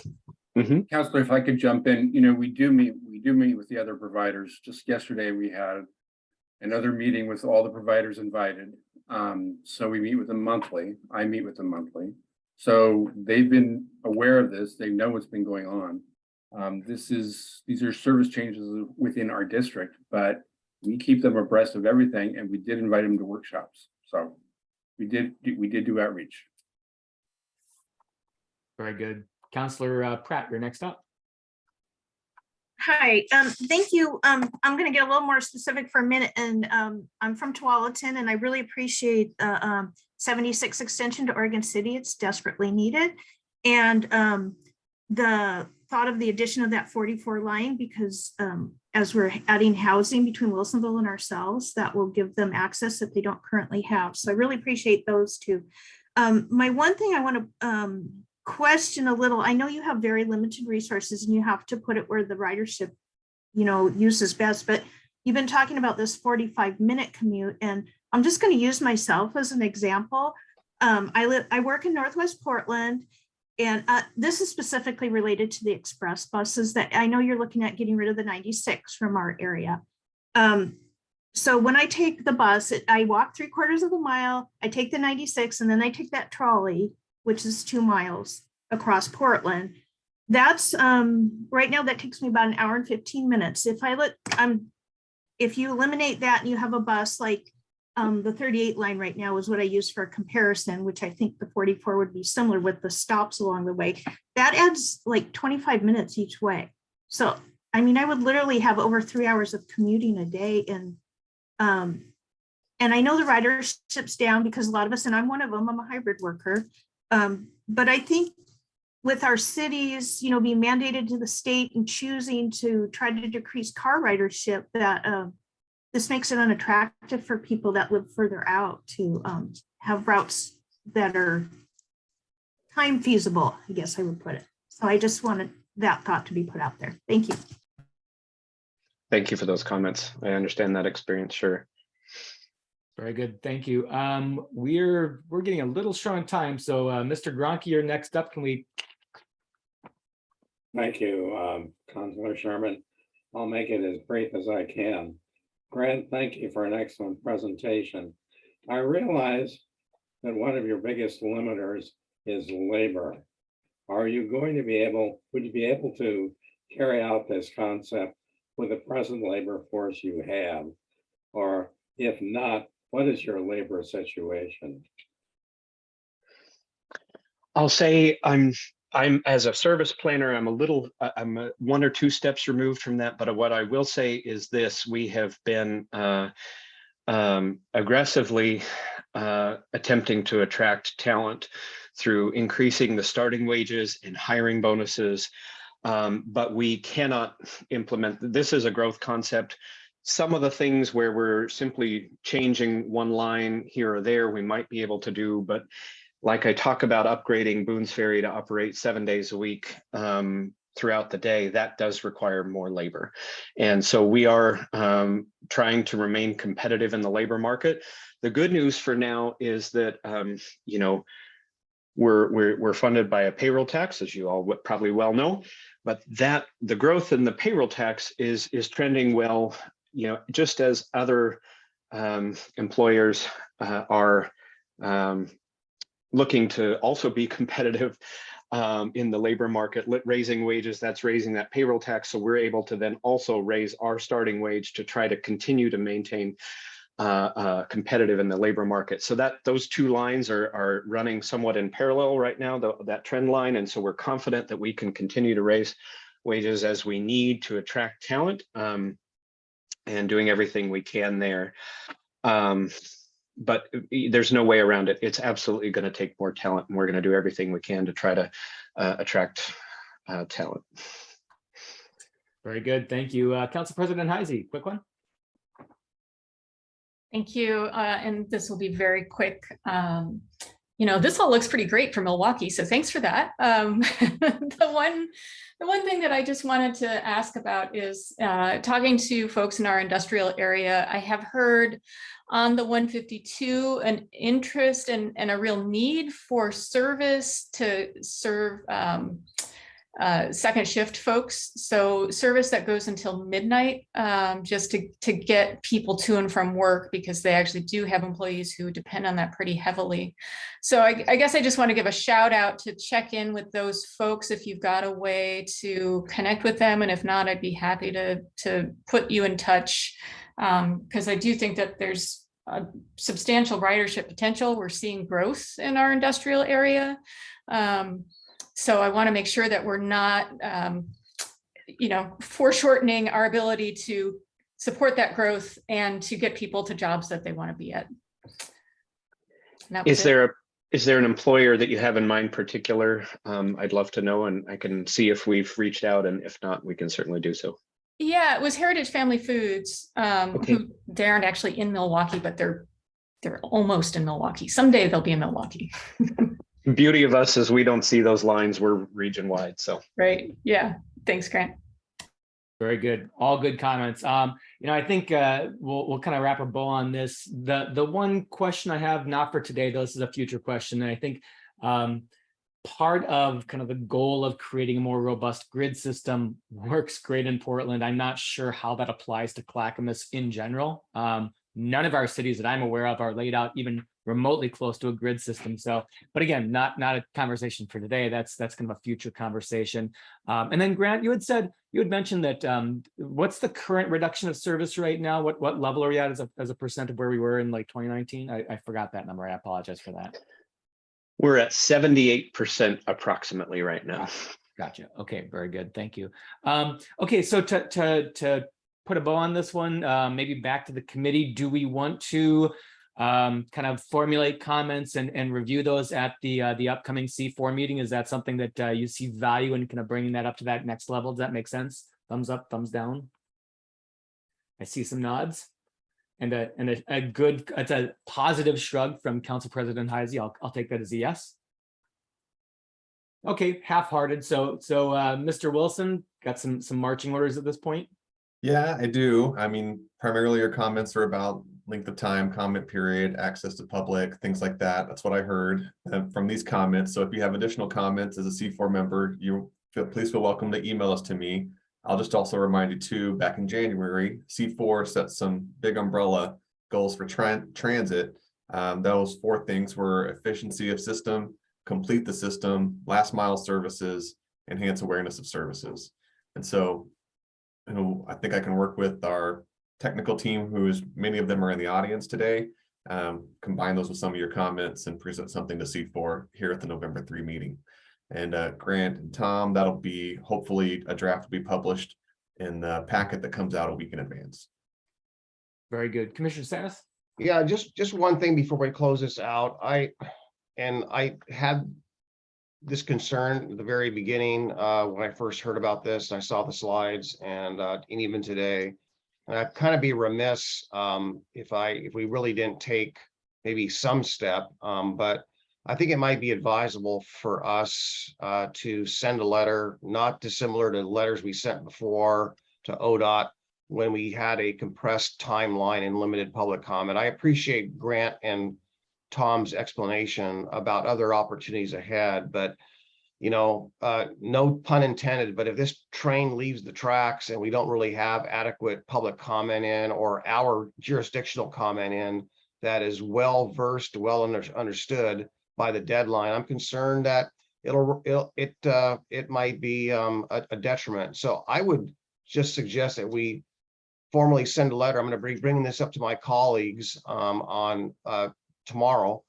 [SPEAKER 4] Mm-hmm.
[SPEAKER 5] Counselor, if I could jump in, we do meet with the other providers. Just yesterday, we had another meeting with all the providers invited. So we meet with them monthly. I meet with them monthly. So they've been aware of this. They know what's been going on. These are service changes within our district, but we keep them abreast of everything, and we did invite them to workshops. So we did do outreach.
[SPEAKER 3] Very good. Councillor Pratt, you're next up.
[SPEAKER 7] Hi, thank you. I'm going to get a little more specific for a minute, and I'm from Tualatin, and I really appreciate 76 extension to Oregon City. It's desperately needed, and the thought of the addition of that 44 line, because as we're adding housing between Wilsonville and ourselves, that will give them access that they don't currently have. So I really appreciate those two. My one thing I want to question a little, I know you have very limited resources and you have to put it where the ridership, use is best, but you've been talking about this 45-minute commute, and I'm just going to use myself as an example. I work in Northwest Portland, and this is specifically related to the express buses that I know you're looking at getting rid of the 96 from our area. So when I take the bus, I walk 3/4 of a mile, I take the 96, and then I take that trolley, which is 2 miles across Portland. That's right now that takes me about 1 hour and 15 minutes. If you eliminate that and you have a bus like the 38 line right now is what I use for a comparison, which I think the 44 would be similar with the stops along the way. That adds like 25 minutes each way. So, I mean, I would literally have over 3 hours of commuting a day. And I know the ridership's down because a lot of us, and I'm one of them, I'm a hybrid worker. But I think with our cities, being mandated to the state and choosing to try to decrease car ridership, that this makes it unattractive for people that live further out to have routes that are time feasible, I guess I would put it. So I just wanted that thought to be put out there. Thank you.
[SPEAKER 4] Thank you for those comments. I understand that experience, sure.
[SPEAKER 3] Very good, thank you. We're getting a little short on time, so Mr. Gronke, you're next up. Can we?
[SPEAKER 8] Thank you, Councilor Sherman. I'll make it as brief as I can. Grant, thank you for an excellent presentation. I realize that one of your biggest limiters is labor. Would you be able to carry out this concept with the present labor force you have? Or if not, what is your labor situation?
[SPEAKER 4] I'll say I'm as a service planner, I'm 1 or 2 steps removed from that. But what I will say is this: we have been aggressively attempting to attract talent through increasing the starting wages and hiring bonuses. But we cannot implement, this is a growth concept. Some of the things where we're simply changing one line here or there, we might be able to do, but like I talk about upgrading Boone's Ferry to operate 7 days a week throughout the day, that does require more labor. And so we are trying to remain competitive in the labor market. The good news for now is that, we're funded by a payroll tax, as you all probably well know, but that the growth in the payroll tax is trending well, just as other employers are looking to also be competitive in the labor market, raising wages, that's raising that payroll tax. So we're able to then also raise our starting wage to try to continue to maintain competitive in the labor market. So that those two lines are running somewhat in parallel right now, that trend line. And so we're confident that we can continue to raise wages as we need to attract talent, and doing everything we can there. But there's no way around it. It's absolutely going to take more talent, and we're going to do everything we can to try to attract talent.
[SPEAKER 3] Very good. Thank you. Council President Heisey, quick one.
[SPEAKER 9] Thank you. And this will be very quick. You know, this all looks pretty great for Milwaukee, so thanks for that. The one thing that I just wanted to ask about is talking to folks in our industrial area. I have heard on the 152 an interest and a real need for service to serve second shift folks. So service that goes until midnight, just to get people to and from work, because they actually do have employees who depend on that pretty heavily. So I guess I just want to give a shout out to check in with those folks if you've got a way to connect with them. And if not, I'd be happy to put you in touch, because I do think that there's a substantial ridership potential. We're seeing growth in our industrial area. So I want to make sure that we're not, foreshortening our ability to support that growth and to get people to jobs that they want to be at.
[SPEAKER 4] Is there an employer that you have in mind particular? I'd love to know, and I can see if we've reached out, and if not, we can certainly do so.
[SPEAKER 9] Yeah, it was Heritage Family Foods,
[SPEAKER 4] Okay.
[SPEAKER 9] who they aren't actually in Milwaukee, but they're almost in Milwaukee. Someday they'll be in Milwaukee.
[SPEAKER 4] Beauty of us is we don't see those lines. We're region wide. So
[SPEAKER 9] Right. Yeah. Thanks, Grant.
[SPEAKER 3] Very good. All good comments. I think we'll kind of wrap a bow on this. The one question I have, not for today, though, this is a future question. And I think part of kind of the goal of creating a more robust grid system works great in Portland. I'm not sure how that applies to Clackamas in general. None of our cities that I'm aware of are laid out even remotely close to a grid system. So, but again, not a conversation for today. That's kind of a future conversation. And then Grant, you had mentioned that what's the current reduction of service right now? What level are we at as a percent of where we were in like 2019? I forgot that number. I apologize for that.
[SPEAKER 4] we're at 78% approximately right now.
[SPEAKER 3] Gotcha. Okay, very good. Thank you. Okay, so to put a bow on this one, maybe back to the committee, do we want to kind of formulate comments and review those at the upcoming C4 meeting? Is that something that you see value in kind of bringing that up to that next level? Does that make sense? Thumbs up, thumbs down? I see some nods. And a good, it's a positive shrug from Council President Heisey. I'll take that as a yes. Okay, half-hearted. So Mr. Wilson, got some marching orders at this point?
[SPEAKER 1] Yeah, I do. I mean, primarily your comments are about length of time, comment period, access to public, things like that. That's what I heard from these comments. So if you have additional comments as a C4 member, please feel welcome to email us to me. I'll just also remind you too, back in January, C4 set some big umbrella goals for transit. Those 4 things were efficiency of system, complete the system, last mile services, enhance awareness of services. And so, I think I can work with our technical team, many of them are in the audience today, combine those with some of your comments and present something to C4 here at the November 3 meeting. And Grant and Tom, that'll be, hopefully a draft will be published in the packet that comes out a week in advance.
[SPEAKER 3] Very good. Commissioner Sanis?
[SPEAKER 2] Yeah, just one thing before we close this out. I had this concern at the very beginning when I first heard about this. I saw the slides and even today, and I'd kind of be remiss if we really didn't take maybe some step, but I think it might be advisable for us to send a letter, not dissimilar to letters we sent before to ODOT when we had a compressed timeline and limited public comment. I appreciate Grant and Tom's explanation about other opportunities ahead, but no pun intended, but if this train leaves the tracks and we don't really have adequate public comment in, or our jurisdictional comment in that is well versed, well understood by the deadline, I'm concerned that it might be a detriment. So I would just suggest that we formally send a letter. I'm going to be bringing this up to my colleagues on tomorrow,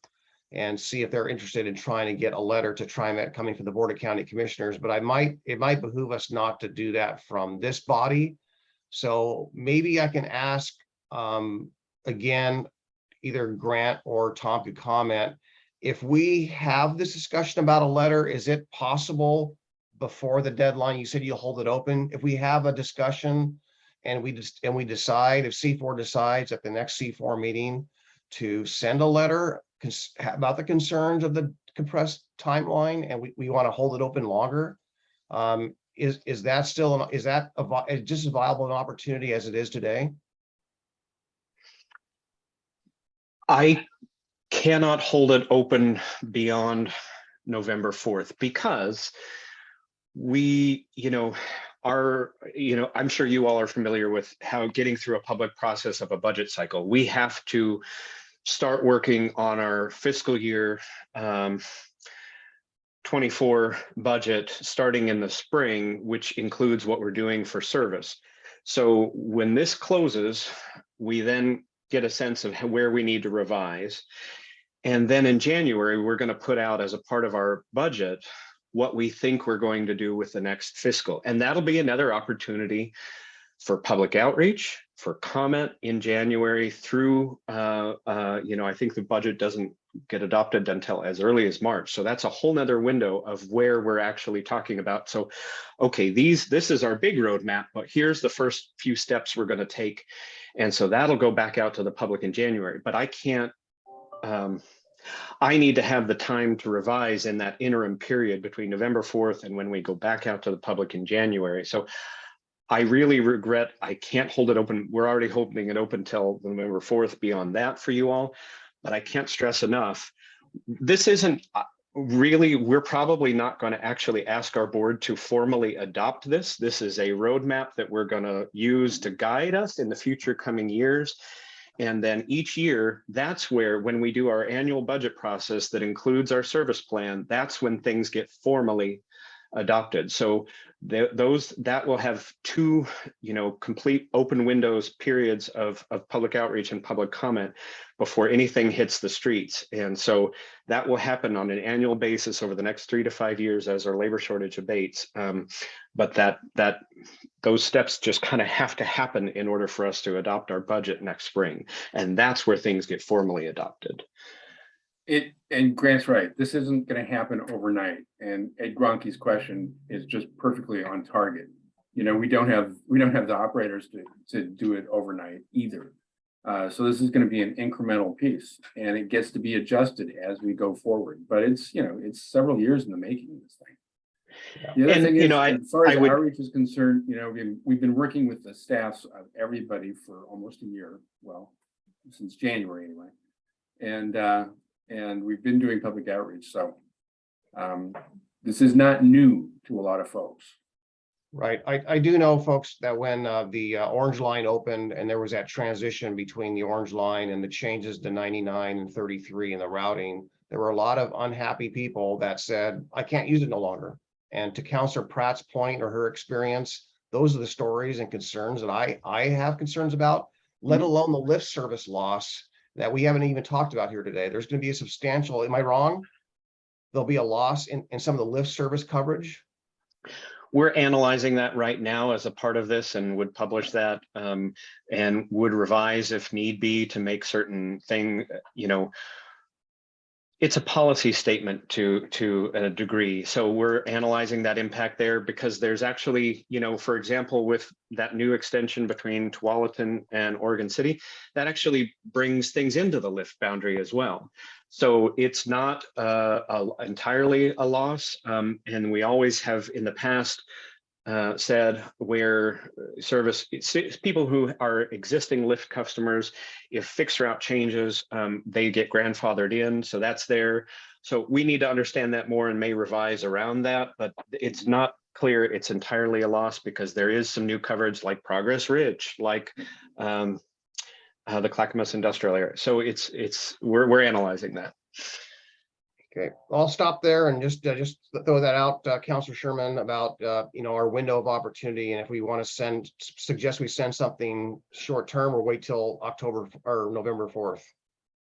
[SPEAKER 2] and see if they're interested in trying to get a letter to TriMet coming from the Board of County Commissioners. But it might behoove us not to do that from this body. So maybe I can ask again, either Grant or Tom could comment. If we have this discussion about a letter, is it possible before the deadline? You said you'll hold it open. If we have a discussion and we decide, if C4 decides at the next C4 meeting to send a letter about the concerns of the compressed timeline, and we want to hold it open longer, is that still just as viable an opportunity as it is today?
[SPEAKER 4] I cannot hold it open beyond November 4th because we, I'm sure you all are familiar with how getting through a public process of a budget cycle, we have to start working on our fiscal year 24 budget starting in the spring, which includes what we're doing for service. So when this closes, we then get a sense of where we need to revise. And then in January, we're going to put out as a part of our budget what we think we're going to do with the next fiscal. And that'll be another opportunity for public outreach, for comment in January through, I think the budget doesn't get adopted until as early as March. So that's a whole nother window of where we're actually talking about. So, okay, this is our big roadmap, but here's the first few steps we're going to take. And so that'll go back out to the public in January, but I can't, I need to have the time to revise in that interim period between November 4th and when we go back out to the public in January. So I really regret I can't hold it open. We're already holding it open till November 4th beyond that for you all, but I can't stress enough. This isn't really, we're probably not going to actually ask our board to formally adopt this. This is a roadmap that we're going to use to guide us in the future coming years. And then each year, that's where, when we do our annual budget process that includes our service plan, that's when things get formally adopted. So that will have two, complete open windows periods of public outreach and public comment before anything hits the streets. And so that will happen on an annual basis over the next 3 to 5 years as our labor shortage abates. But those steps just kind of have to happen in order for us to adopt our budget next spring. And that's where things get formally adopted.
[SPEAKER 5] And Grant's right. This isn't going to happen overnight. And Ed Gronke's question is just perfectly on target. We don't have the operators to do it overnight either. So this is going to be an incremental piece, and it gets to be adjusted as we go forward. But it's several years in the making of this thing. Yeah. The other thing is, as far as outreach is concerned, we've been working with the staffs of everybody for almost a year. Well, since January anyway, and we've been doing public outreach. So this is not new to a lot of folks.
[SPEAKER 2] Right. I do know, folks, that when the Orange Line opened and there was that transition between the Orange Line and the changes to 99 and 33 and the routing, there were a lot of unhappy people that said, I can't use it no longer. And to Councilor Pratt's point or her experience, those are the stories and concerns that I have concerns about, let alone the lift service loss that we haven't even talked about here today. There's going to be a substantial, am I wrong? There'll be a loss in some of the lift service coverage.
[SPEAKER 4] We're analyzing that right now as a part of this, and would publish that and would revise if need be to make certain thing, it's a policy statement to a degree. So we're analyzing that impact there, because there's actually, for example, with that new extension between Tualatin and Oregon City, that actually brings things into the lift boundary as well. So it's not entirely a loss. And we always have in the past said, where people who are existing Lyft customers, if fixed route changes, they get grandfathered in. So that's there. So we need to understand that more and may revise around that, but it's not clear it's entirely a loss because there is some new coverage like Progress Ridge, like the Clackamas industrial area. So we're analyzing that.
[SPEAKER 2] Okay, I'll stop there and just throw that out, Councilor Sherman, about our window of opportunity, and if we want to suggest we send something short term or wait till October or November 4th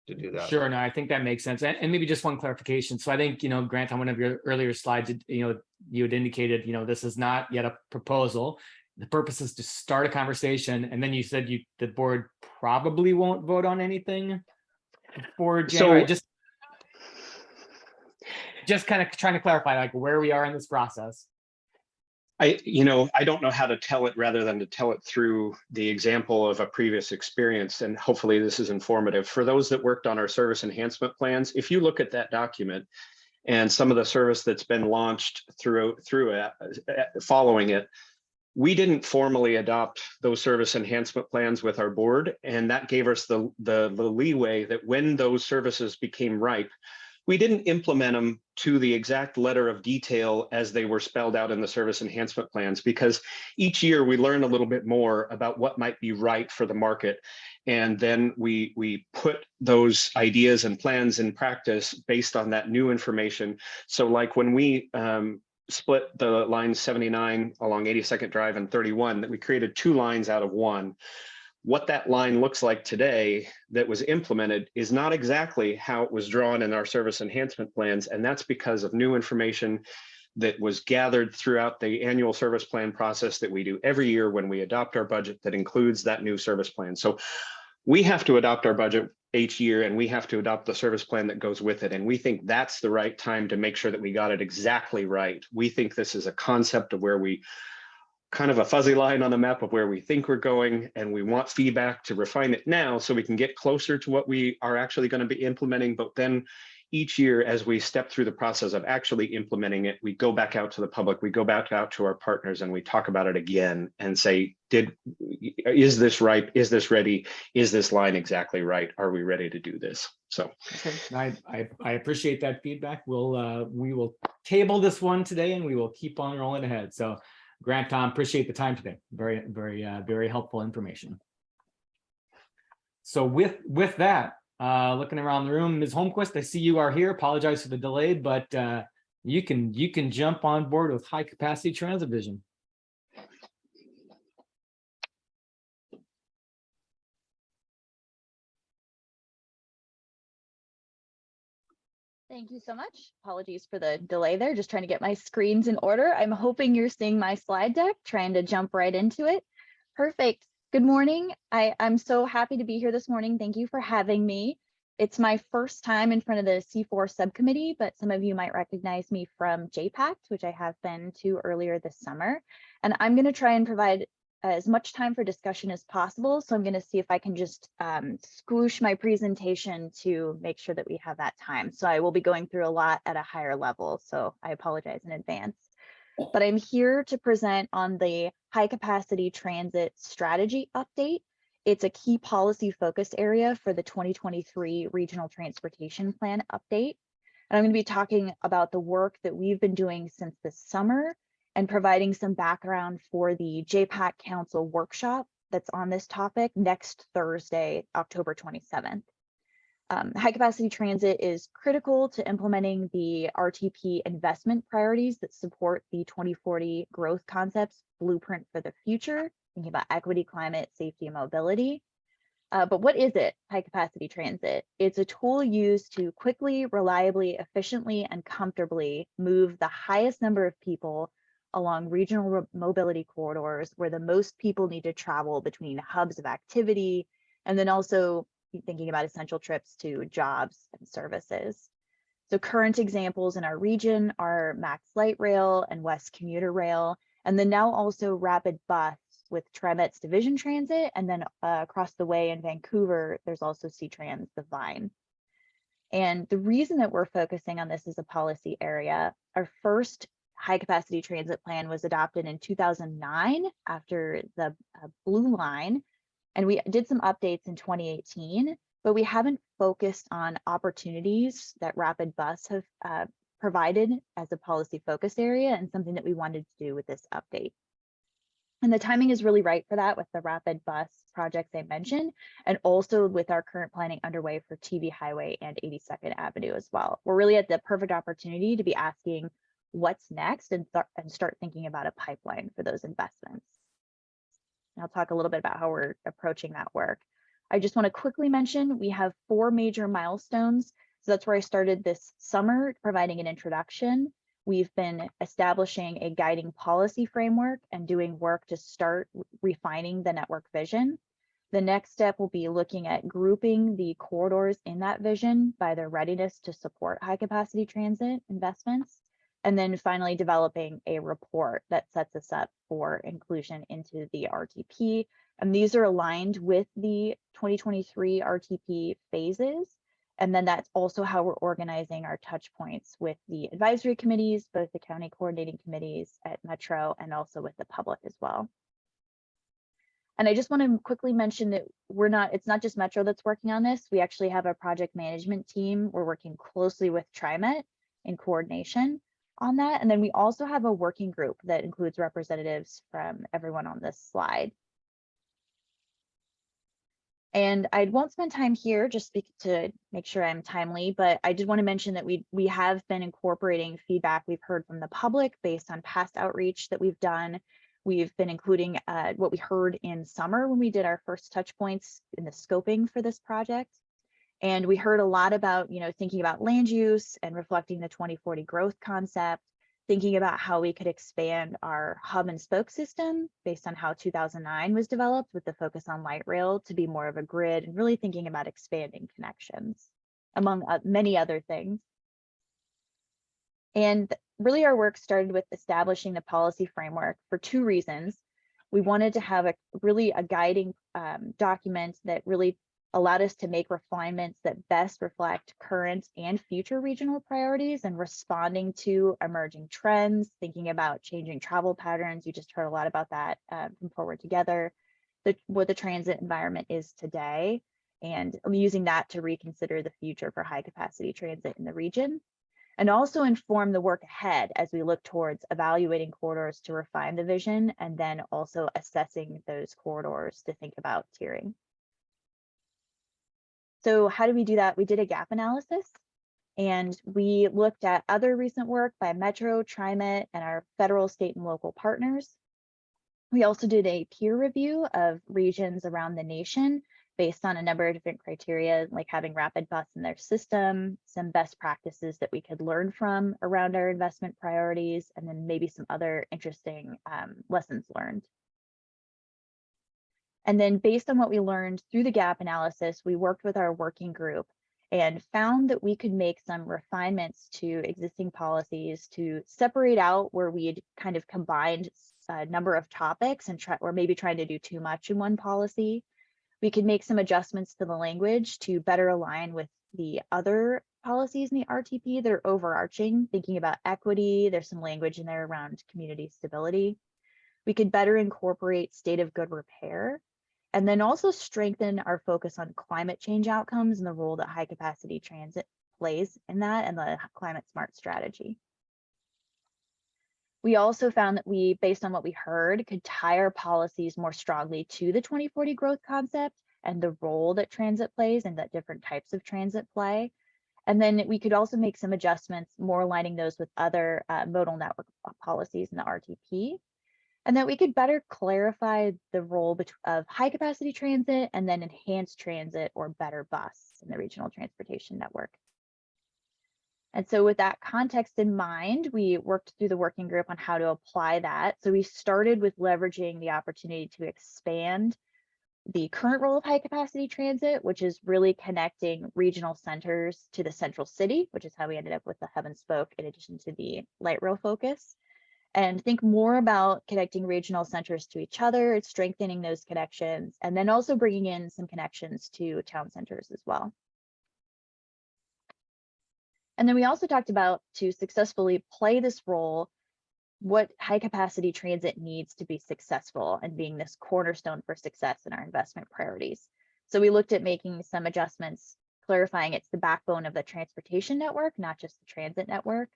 [SPEAKER 2] to do that.
[SPEAKER 3] Sure, no, I think that makes sense. And maybe just one clarification. So I think, Grant, on one of your earlier slides, you had indicated, this is not yet a proposal. The purpose is to start a conversation. And then you said the board probably won't vote on anything before January.
[SPEAKER 4] So,
[SPEAKER 3] just kind of trying to clarify like where we are in this process.
[SPEAKER 4] I don't know how to tell it rather than to tell it through the example of a previous experience. And hopefully this is informative. For those that worked on our service enhancement plans, if you look at that document and some of the service that's been launched through it, following it, we didn't formally adopt those service enhancement plans with our board. And that gave us the leeway that when those services became ripe, we didn't implement them to the exact letter of detail as they were spelled out in the service enhancement plans, because each year we learn a little bit more about what might be right for the market. And then we put those ideas and plans in practice based on that new information. So like when we split the line 79 along 82nd Drive and 31, that we created 2 lines out of 1. What that line looks like today that was implemented is not exactly how it was drawn in our service enhancement plans. And that's because of new information that was gathered throughout the annual service plan process that we do every year when we adopt our budget that includes that new service plan. So we have to adopt our budget each year and we have to adopt the service plan that goes with it. And we think that's the right time to make sure that we got it exactly right. We think this is a concept of where we kind of a fuzzy line on the map of where we think we're going, and we want feedback to refine it now so we can get closer to what we are actually going to be implementing. But then each year, as we step through the process of actually implementing it, we go back out to the public, we go back out to our partners, and we talk about it again and say, is this right? Is this ready? Is this line exactly right? Are we ready to do this? So
[SPEAKER 3] okay. I appreciate that feedback. We will table this one today and we will keep on rolling ahead. So Grant, Tom, appreciate the time today. Very, very, very helpful information. So with that, looking around the room, Ms. Holmquist, I see you are here. Apologize for the delay, but you can jump on board with high capacity transit vision.
[SPEAKER 10] Thank you so much. Apologies for the delay there. Just trying to get my screens in order. I'm hoping you're seeing my slide deck, trying to jump right into it. Perfect. Good morning. I'm so happy to be here this morning. Thank you for having me. It's my first time in front of the C4 subcommittee, but some of you might recognize me from JPACT, which I have been to earlier this summer. And I'm going to try and provide as much time for discussion as possible. So I'm going to see if I can just squoosh my presentation to make sure that we have that time. So I will be going through a lot at a higher level. So I apologize in advance. But I'm here to present on the high capacity transit strategy update. It's a key policy focus area for the 2023 Regional Transportation Plan update. And I'm going to be talking about the work that we've been doing since this summer and providing some background for the JPACT Council workshop that's on this topic next Thursday, October 27th. High capacity transit is critical to implementing the RTP investment priorities that support the 2040 growth concepts blueprint for the future, thinking about equity, climate, safety, and mobility. But what is it, high capacity transit? It's a tool used to quickly, reliably, efficiently, and comfortably move the highest number of people along regional mobility corridors where the most people need to travel between hubs of activity, and then also thinking about essential trips to jobs and services. So current examples in our region are Max Light Rail and West Commuter Rail, and then now also Rapid Bus with TriMet's Division Transit, and then across the way in Vancouver, there's also C-Trans, the Vine. And the reason that we're focusing on this as a policy area, our first high capacity transit plan was adopted in 2009 after the blue line. And we did some updates in 2018, but we haven't focused on opportunities that rapid bus have provided as a policy focus area, and something that we wanted to do with this update. And the timing is really right for that with the rapid bus projects I mentioned, and also with our current planning underway for TV Highway and 82nd Avenue as well. We're really at the perfect opportunity to be asking what's next and start thinking about a pipeline for those investments. And I'll talk a little bit about how we're approaching that work. I just want to quickly mention we have 4 major milestones. So that's where I started this summer, providing an introduction. We've been establishing a guiding policy framework and doing work to start refining the network vision. The next step will be looking at grouping the corridors in that vision by their readiness to support high capacity transit investments. And then finally developing a report that sets us up for inclusion into the RTP. And these are aligned with the 2023 RTP phases. And then that's also how we're organizing our touch points with the advisory committees, both the county coordinating committees at Metro and also with the public as well. And I just want to quickly mention that it's not just Metro that's working on this. We actually have a project management team. We're working closely with TriMet in coordination on that. And then we also have a working group that includes representatives from everyone on this slide. And I won't spend time here just to make sure I'm timely, but I did want to mention that we have been incorporating feedback we've heard from the public based on past outreach that we've done. We've been including what we heard in summer when we did our first touch points in the scoping for this project. And we heard a lot about, thinking about land use and reflecting the 2040 growth concept, thinking about how we could expand our hub and spoke system based on how 2009 was developed with the focus on light rail to be more of a grid, and really thinking about expanding connections, among many other things. And really our work started with establishing the policy framework for 2 reasons. We wanted to have a guiding document that really allowed us to make refinements that best reflect current and future regional priorities and responding to emerging trends, thinking about changing travel patterns. You just heard a lot about that from Forward Together, what the transit environment is today, and using that to reconsider the future for high capacity transit in the region, and also inform the work ahead as we look towards evaluating corridors to refine the vision, and then also assessing those corridors to think about tiering. So how do we do that? We did a gap analysis, and we looked at other recent work by Metro, TriMet, and our federal, state, and local partners. We also did a peer review of regions around the nation based on a number of different criteria, like having rapid bus in their system, some best practices that we could learn from around our investment priorities, and then maybe some other interesting lessons learned. And then based on what we learned through the gap analysis, we worked with our working group and found that we could make some refinements to existing policies to separate out where we had kind of combined a number of topics and or maybe trying to do too much in one policy. We could make some adjustments to the language to better align with the other policies in the RTP that are overarching, thinking about equity. There's some language in there around community stability. We could better incorporate state of good repair, and then also strengthen our focus on climate change outcomes and the role that high capacity transit plays in that, and the climate smart strategy. We also found that we, based on what we heard, could tie our policies more strongly to the 2040 growth concept and the role that transit plays and that different types of transit play. And then we could also make some adjustments, more aligning those with other modal network policies in the RTP. And that we could better clarify the role of high capacity transit and then enhanced transit or better bus in the regional transportation network. And so with that context in mind, we worked through the working group on how to apply that. So we started with leveraging the opportunity to expand the current role of high capacity transit, which is really connecting regional centers to the central city, which is how we ended up with the hub and spoke in addition to the light rail focus. And think more about connecting regional centers to each other, strengthening those connections, and then also bringing in some connections to town centers as well. And then we also talked about to successfully play this role, what high capacity transit needs to be successful and being this cornerstone for success in our investment priorities. So we looked at making some adjustments, clarifying it's the backbone of the transportation network, not just the transit network,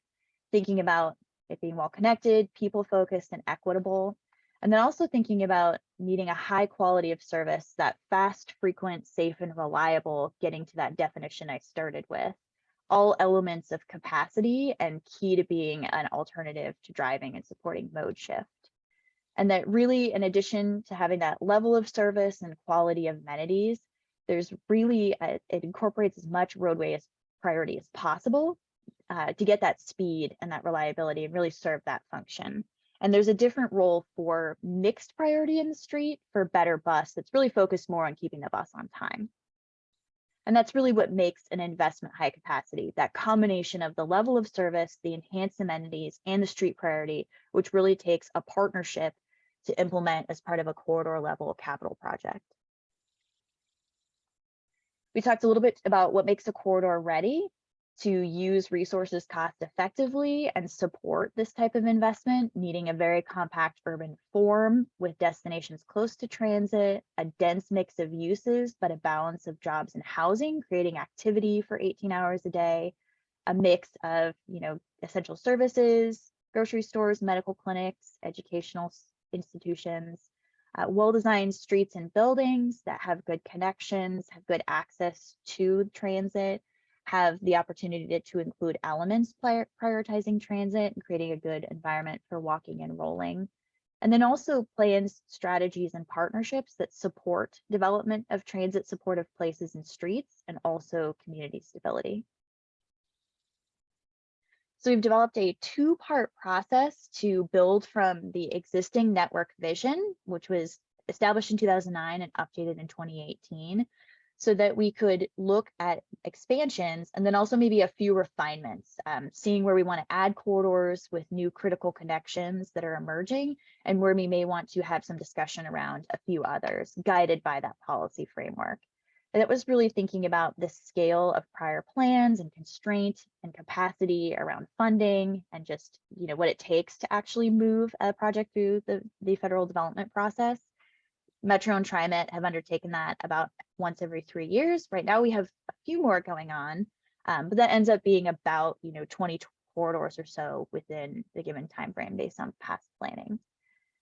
[SPEAKER 10] thinking about it being well connected, people focused and equitable, and then also thinking about needing a high quality of service, that fast, frequent, safe, and reliable, getting to that definition I started with. All elements of capacity and key to being an alternative to driving and supporting mode shift. And that really, in addition to having that level of service and quality of amenities, there's really, it incorporates as much roadway as priority as possible to get that speed and that reliability and really serve that function. And there's a different role for mixed priority in the street for better bus that's really focused more on keeping the bus on time. And that's really what makes an investment high capacity, that combination of the level of service, the enhanced amenities, and the street priority, which really takes a partnership to implement as part of a corridor level capital project. We talked a little bit about what makes a corridor ready to use resources cost effectively and support this type of investment, needing a very compact urban form with destinations close to transit, a dense mix of uses, but a balance of jobs and housing, creating activity for 18 hours a day, a mix of, essential services, grocery stores, medical clinics, educational institutions, well-designed streets and buildings that have good connections, have good access to transit, have the opportunity to include elements prioritizing transit and creating a good environment for walking and rolling. And then also plans, strategies, and partnerships that support development of transit supportive places and streets, and also community stability. So we've developed a two-part process to build from the existing network vision, which was established in 2009 and updated in 2018, so that we could look at expansions and then also maybe a few refinements, seeing where we want to add corridors with new critical connections that are emerging, and where we may want to have some discussion around a few others guided by that policy framework. And it was really thinking about the scale of prior plans and constraint and capacity around funding and just, what it takes to actually move a project through the federal development process. Metro and TriMet have undertaken that about once every 3 years. Right now we have a few more going on, but that ends up being about 20 corridors or so within the given time frame based on past planning.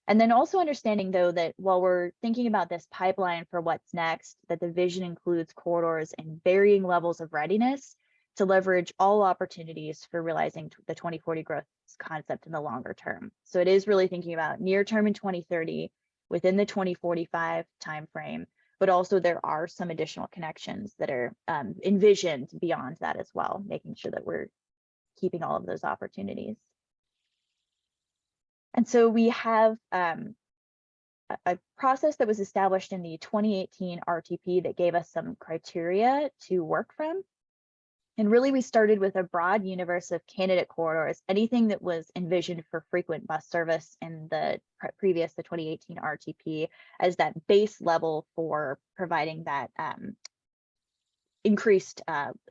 [SPEAKER 10] And then also understanding, though, that while we're thinking about this pipeline for what's next, that the vision includes corridors and varying levels of readiness to leverage all opportunities for realizing the 2040 growth concept in the longer term. So it is really thinking about near term in 2030, within the 2045 timeframe, but also there are some additional connections that are envisioned beyond that as well, making sure that we're keeping all of those opportunities. And so we have a process that was established in the 2018 RTP that gave us some criteria to work from. And really, we started with a broad universe of candidate corridors, anything that was envisioned for frequent bus service in the previous, the 2018 RTP, as that base level for providing that increased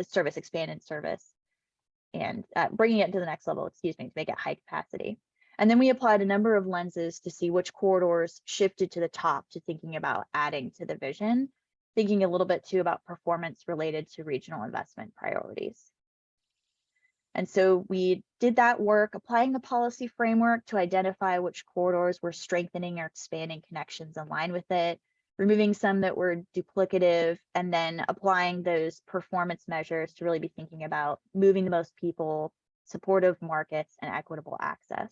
[SPEAKER 10] service, expanded service, and bringing it to the next level, to make it high capacity. And then we applied a number of lenses to see which corridors shifted to the top to thinking about adding to the vision, thinking a little bit too about performance related to regional investment priorities. And so we did that work, applying the policy framework to identify which corridors were strengthening or expanding connections in line with it, removing some that were duplicative, and then applying those performance measures to really be thinking about moving the most people, supportive markets, and equitable access.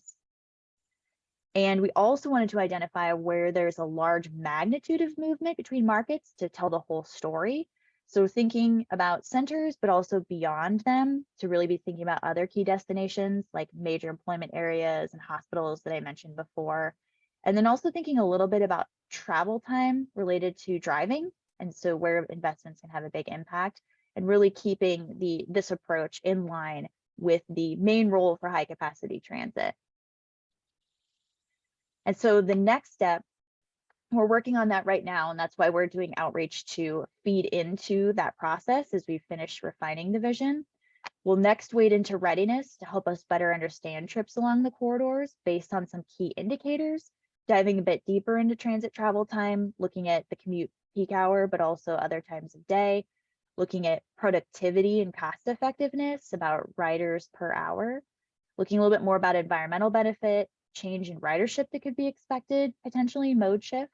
[SPEAKER 10] And we also wanted to identify where there's a large magnitude of movement between markets to tell the whole story. So thinking about centers, but also beyond them, to really be thinking about other key destinations like major employment areas and hospitals that I mentioned before. And then also thinking a little bit about travel time related to driving, and so where investments can have a big impact, and really keeping this approach in line with the main role for high capacity transit. And so the next step, we're working on that right now, and that's why we're doing outreach to feed into that process as we finish refining the vision. We'll next wade into readiness to help us better understand trips along the corridors based on some key indicators, diving a bit deeper into transit travel time, looking at the commute peak hour, but also other times of day, looking at productivity and cost effectiveness about riders per hour, looking a little bit more about environmental benefit, change in ridership that could be expected, potentially mode shift,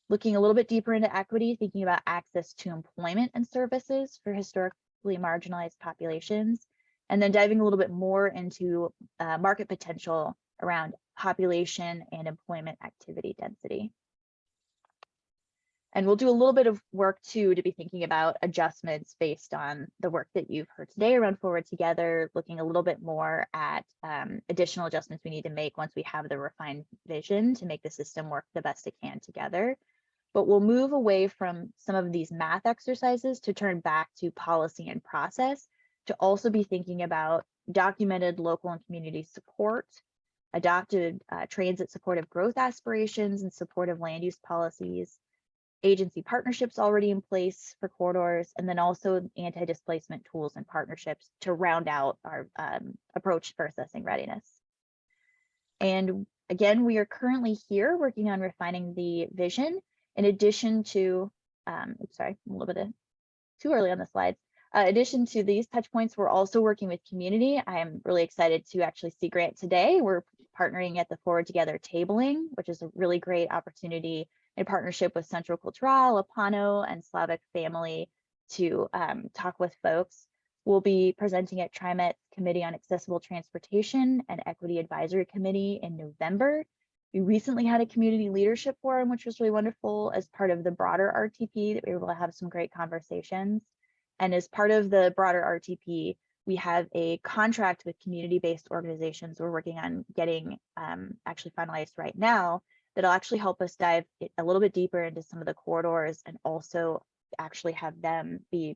[SPEAKER 10] looking a little bit deeper into equity, thinking about access to employment and services for historically marginalized populations, and then diving a little bit more into market potential around population and employment activity density. And we'll do a little bit of work too to be thinking about adjustments based on the work that you've heard today around Forward Together, looking a little bit more at additional adjustments we need to make once we have the refined vision to make the system work the best it can together. But we'll move away from some of these math exercises to turn back to policy and process to also be thinking about documented local and community support, adopted transit supportive growth aspirations and supportive land use policies, agency partnerships already in place for corridors, and then also anti-displacement tools and partnerships to round out our approach for assessing readiness. And again, we are currently here working on refining the vision in addition to, sorry, I'm a little bit too early on the slides. In addition to these touch points, we're also working with community. I am really excited to actually see Grant today. We're partnering at the Forward Together tabling, which is a really great opportunity in partnership with Central Cultural, Apano, and Slavic Family to talk with folks. We'll be presenting at TriMet's Committee on Accessible Transportation and Equity Advisory Committee in November. We recently had a community leadership forum, which was really wonderful as part of the broader RTP that we were able to have some great conversations. And as part of the broader RTP, we have a contract with community-based organizations we're working on getting actually finalized right now that'll actually help us dive a little bit deeper into some of the corridors and also actually have them be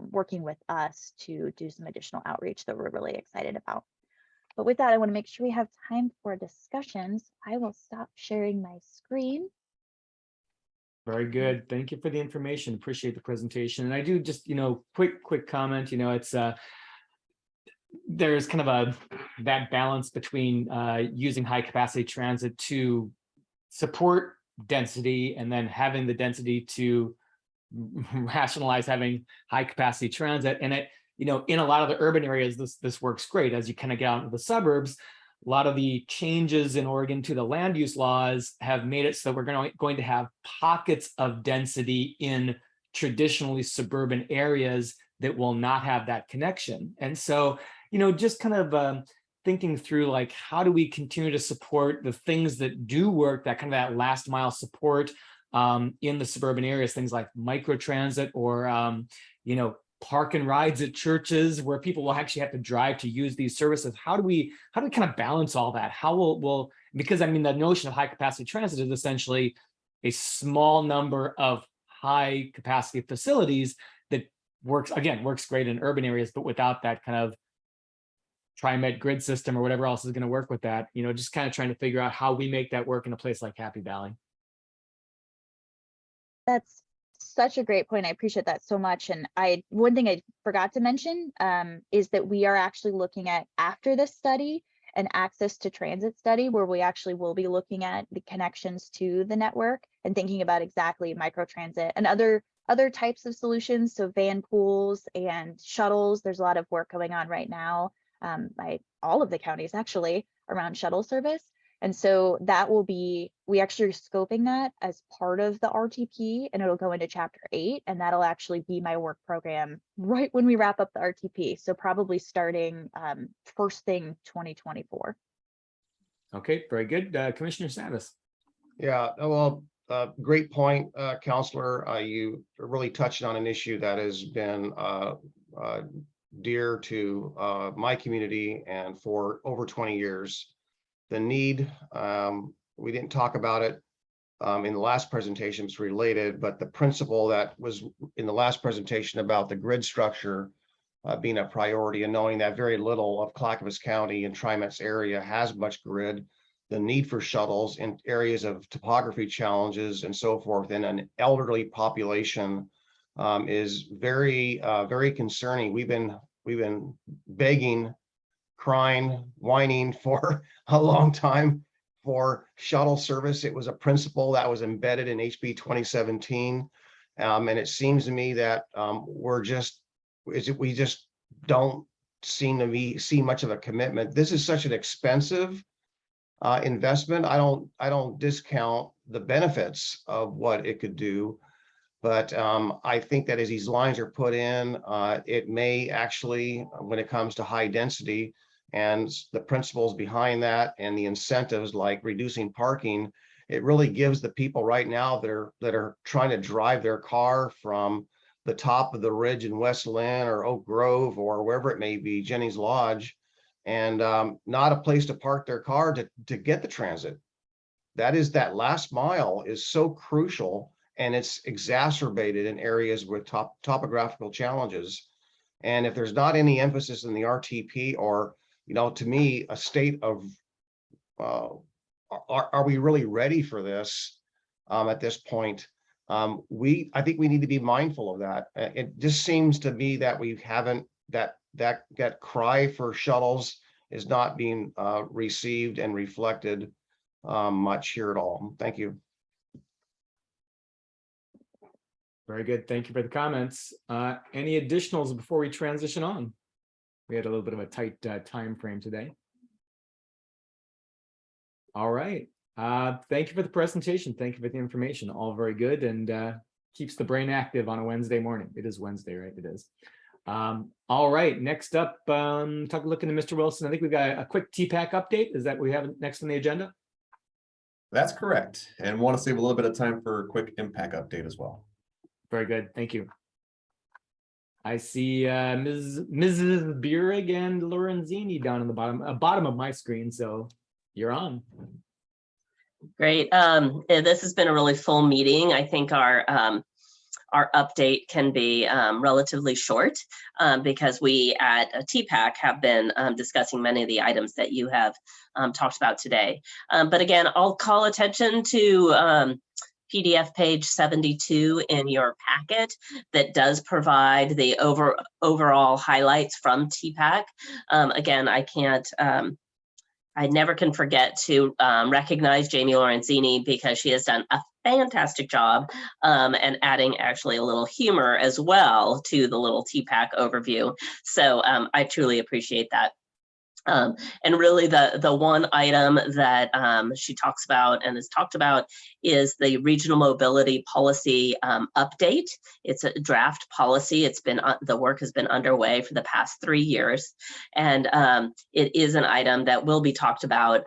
[SPEAKER 10] working with us to do some additional outreach that we're really excited about. But with that, I want to make sure we have time for discussions. I will stop sharing my screen.
[SPEAKER 3] Very good. Thank you for the information. Appreciate the presentation. And I do just, quick comment, it's there's kind of that balance between using high capacity transit to support density and then having the density to rationalize having high capacity transit. And it, in a lot of the urban areas, this works great. As you kind of get out into the suburbs, a lot of the changes in Oregon to the land use laws have made it so that we're going to have pockets of density in traditionally suburban areas that will not have that connection. And so, just kind of thinking through like, how do we continue to support the things that do work, that kind of that last mile support in the suburban areas, things like microtransit or, park and rides at churches where people will actually have to drive to use these services. How do we kind of balance all that? How will because I mean, the notion of high capacity transit is essentially a small number of high capacity facilities that works great in urban areas, but without that kind of TriMet grid system or whatever else is going to work with that, just kind of trying to figure out how we make that work in a place like Happy Valley.
[SPEAKER 10] That's such a great point. I appreciate that so much. And one thing I forgot to mention is that we are actually looking at, after this study, an access to transit study where we actually will be looking at the connections to the network and thinking about exactly microtransit and other types of solutions. So van pools and shuttles. There's a lot of work going on right now by all of the counties actually around shuttle service. And so that will be, we actually are scoping that as part of the RTP, and it'll go into chapter 8, and that'll actually be my work program right when we wrap up the RTP. So probably starting first thing 2024.
[SPEAKER 3] Okay, very good. Commissioner Savis.
[SPEAKER 2] Yeah, well, great point, Counselor. You really touched on an issue that has been dear to my community and for over 20 years. The need, we didn't talk about it in the last presentation, it's related, but the principle that was in the last presentation about the grid structure being a priority and knowing that very little of Clackamas County and TriMet's area has much grid, the need for shuttles in areas of topography challenges and so forth in an elderly population is very, very concerning. We've been begging, crying, whining for a long time for shuttle service. It was a principle that was embedded in HB 2017. And it seems to me that we just don't seem to see much of a commitment. This is such an expensive investment. I don't discount the benefits of what it could do, but I think that as these lines are put in, it may actually, when it comes to high density and the principles behind that and the incentives like reducing parking, it really gives the people right now that are trying to drive their car from the top of the ridge in West Lynn or Oak Grove or wherever it may be, Jennings Lodge, and not a place to park their car to get the transit. That last mile is so crucial, and it's exacerbated in areas with topographical challenges. And if there's not any emphasis in the RTP, or, to me, a state of, are we really ready for this at this point? I think we need to be mindful of that. It just seems to me that we haven't, that cry for shuttles is not being received and reflected much here at all. Thank you.
[SPEAKER 3] Very good. Thank you for the comments. Any additionals before we transition on? We had a little bit of a tight time frame today. All right. Thank you for the presentation. Thank you for the information. All very good, and keeps the brain active on a Wednesday morning. It is Wednesday, right? It is. All right. Next up, looking to Mr. Wilson. I think we've got a quick TPAC update. Is that what we have next on the agenda?
[SPEAKER 1] That's correct. And want to save a little bit of time for a quick MPAC update as well.
[SPEAKER 3] Very good. Thank you. I see Mrs. Bierig and Lorenzini down in the bottom of my screen. So you're on.
[SPEAKER 11] Great. This has been a really full meeting. I think our update can be relatively short because we at TPAC have been discussing many of the items that you have talked about today. But again, I'll call attention to PDF page 72 in your packet that does provide the overall highlights from TPAC. Again, I never can forget to recognize Jamie Lorenzini because she has done a fantastic job and adding actually a little humor as well to the little TPAC overview. So I truly appreciate that. And really the one item that she talks about and has talked about is the regional mobility policy update. It's a draft policy. It's been, the work has been underway for the past 3 years. And it is an item that will be talked about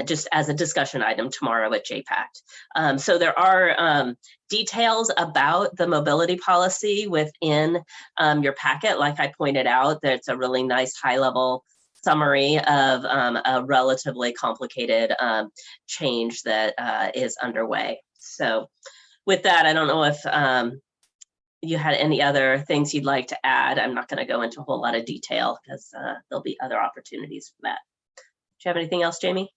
[SPEAKER 11] just as a discussion item tomorrow at JPACT. So there are details about the mobility policy within your packet. Like I pointed out, that's a really nice high level summary of a relatively complicated change that is underway. So with that, I don't know if you had any other things you'd like to add. I'm not going to go into a whole lot of detail because there'll be other opportunities for that. Do you have anything else, Jamie?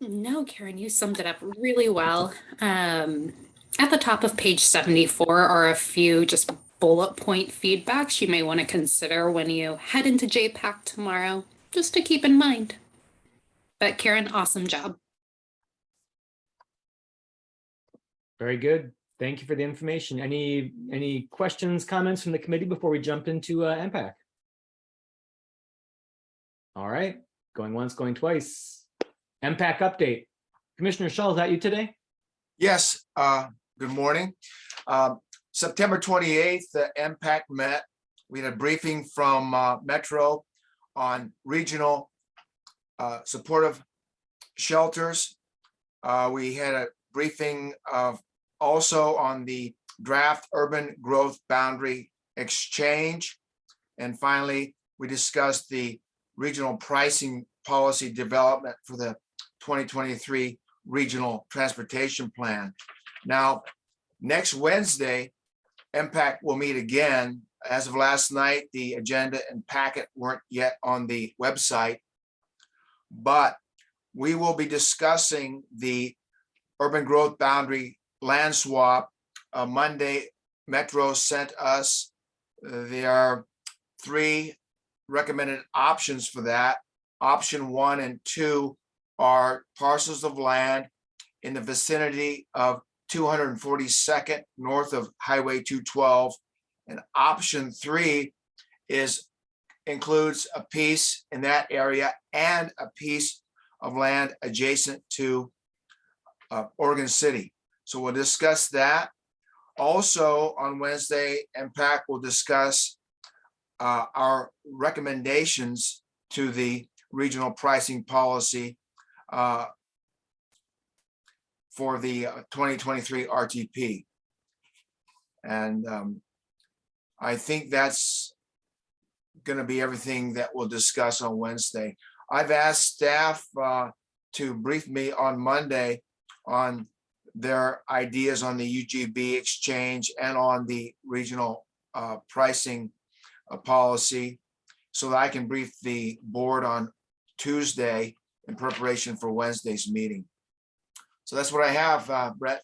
[SPEAKER 12] No, Karen, you summed it up really well. At the top of page 74 are a few just bullet point feedbacks you may want to consider when you head into JPACT tomorrow, just to keep in mind. But Karen, awesome job.
[SPEAKER 3] Very good. Thank you for the information. Any questions, comments from the committee before we jump into MPAC? All right, going once, going twice. MPAC update. Commissioner Shull, is that you today?
[SPEAKER 13] Yes, good morning. September 28th, the MPAC met. We had a briefing from Metro on regional supportive shelters. We had a briefing also on the draft urban growth boundary exchange. And finally, we discussed the regional pricing policy development for the 2023 regional transportation plan. Now, next Wednesday, MPAC will meet again. As of last night, the agenda and packet weren't yet on the website, but we will be discussing the urban growth boundary land swap. Monday, Metro sent us There are 3 recommended options for that. Option 1 and 2 are parcels of land in the vicinity of 242nd north of Highway 212. And option 3 includes a piece in that area and a piece of land adjacent to Oregon City. So we'll discuss that. Also on Wednesday, MPAC will discuss our recommendations to the regional pricing policy for the 2023 RTP. And I think that's going to be everything that we'll discuss on Wednesday. I've asked staff to brief me on Monday on their ideas on the UGB exchange and on the regional pricing policy, so that I can brief the board on Tuesday in preparation for Wednesday's meeting. So that's what I have, Brett.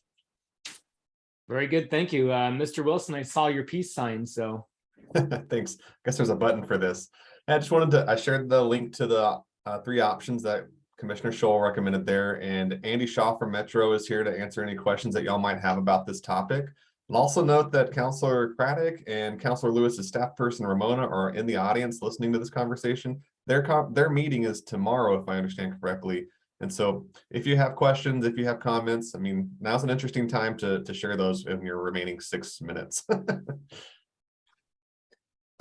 [SPEAKER 3] Very good. Thank you. Mr. Wilson, I saw your peace sign, so.
[SPEAKER 1] Thanks. I guess there's a button for this. I just wanted to, I shared the link to the 3 options that Commissioner Scholl recommended there, and Andy Shaw from Metro is here to answer any questions that y'all might have about this topic. And also note that Councilor Craddock and Councilor Lewis's staff person Ramona are in the audience listening to this conversation. Their meeting is tomorrow, if I understand correctly. And so if you have questions, if you have comments, I mean, now's an interesting time to share those in your remaining 6 minutes.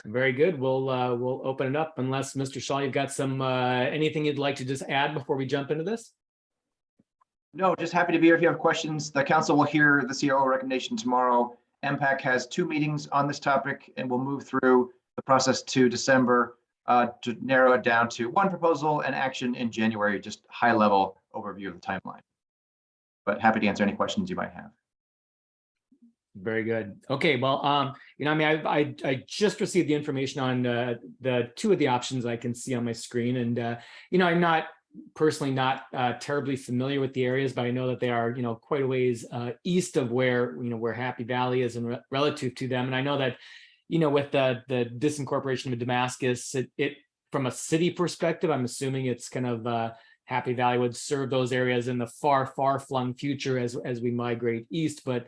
[SPEAKER 3] Very good. We'll open it up unless Mr. Shaw, you've got some anything you'd like to just add before we jump into this?
[SPEAKER 14] No, just happy to be here if you have questions. The council will hear the CRO recommendation tomorrow. MPAC has 2 meetings on this topic, and we'll move through the process to December to narrow it down to 1 proposal and action in January, just high level overview of the timeline. But happy to answer any questions you might have.
[SPEAKER 3] Very good. Okay, well, you know, I mean, I just received the information on the 2 of the options I can see on my screen, and you know, I'm not personally terribly familiar with the areas, but I know that they are, you know, quite a ways east of where, you know, where Happy Valley is and relative to them. And I know that, you know, with the disincorporation of Damascus, it from a city perspective, I'm assuming it's kind of Happy Valley would serve those areas in the far flung future as we migrate east, but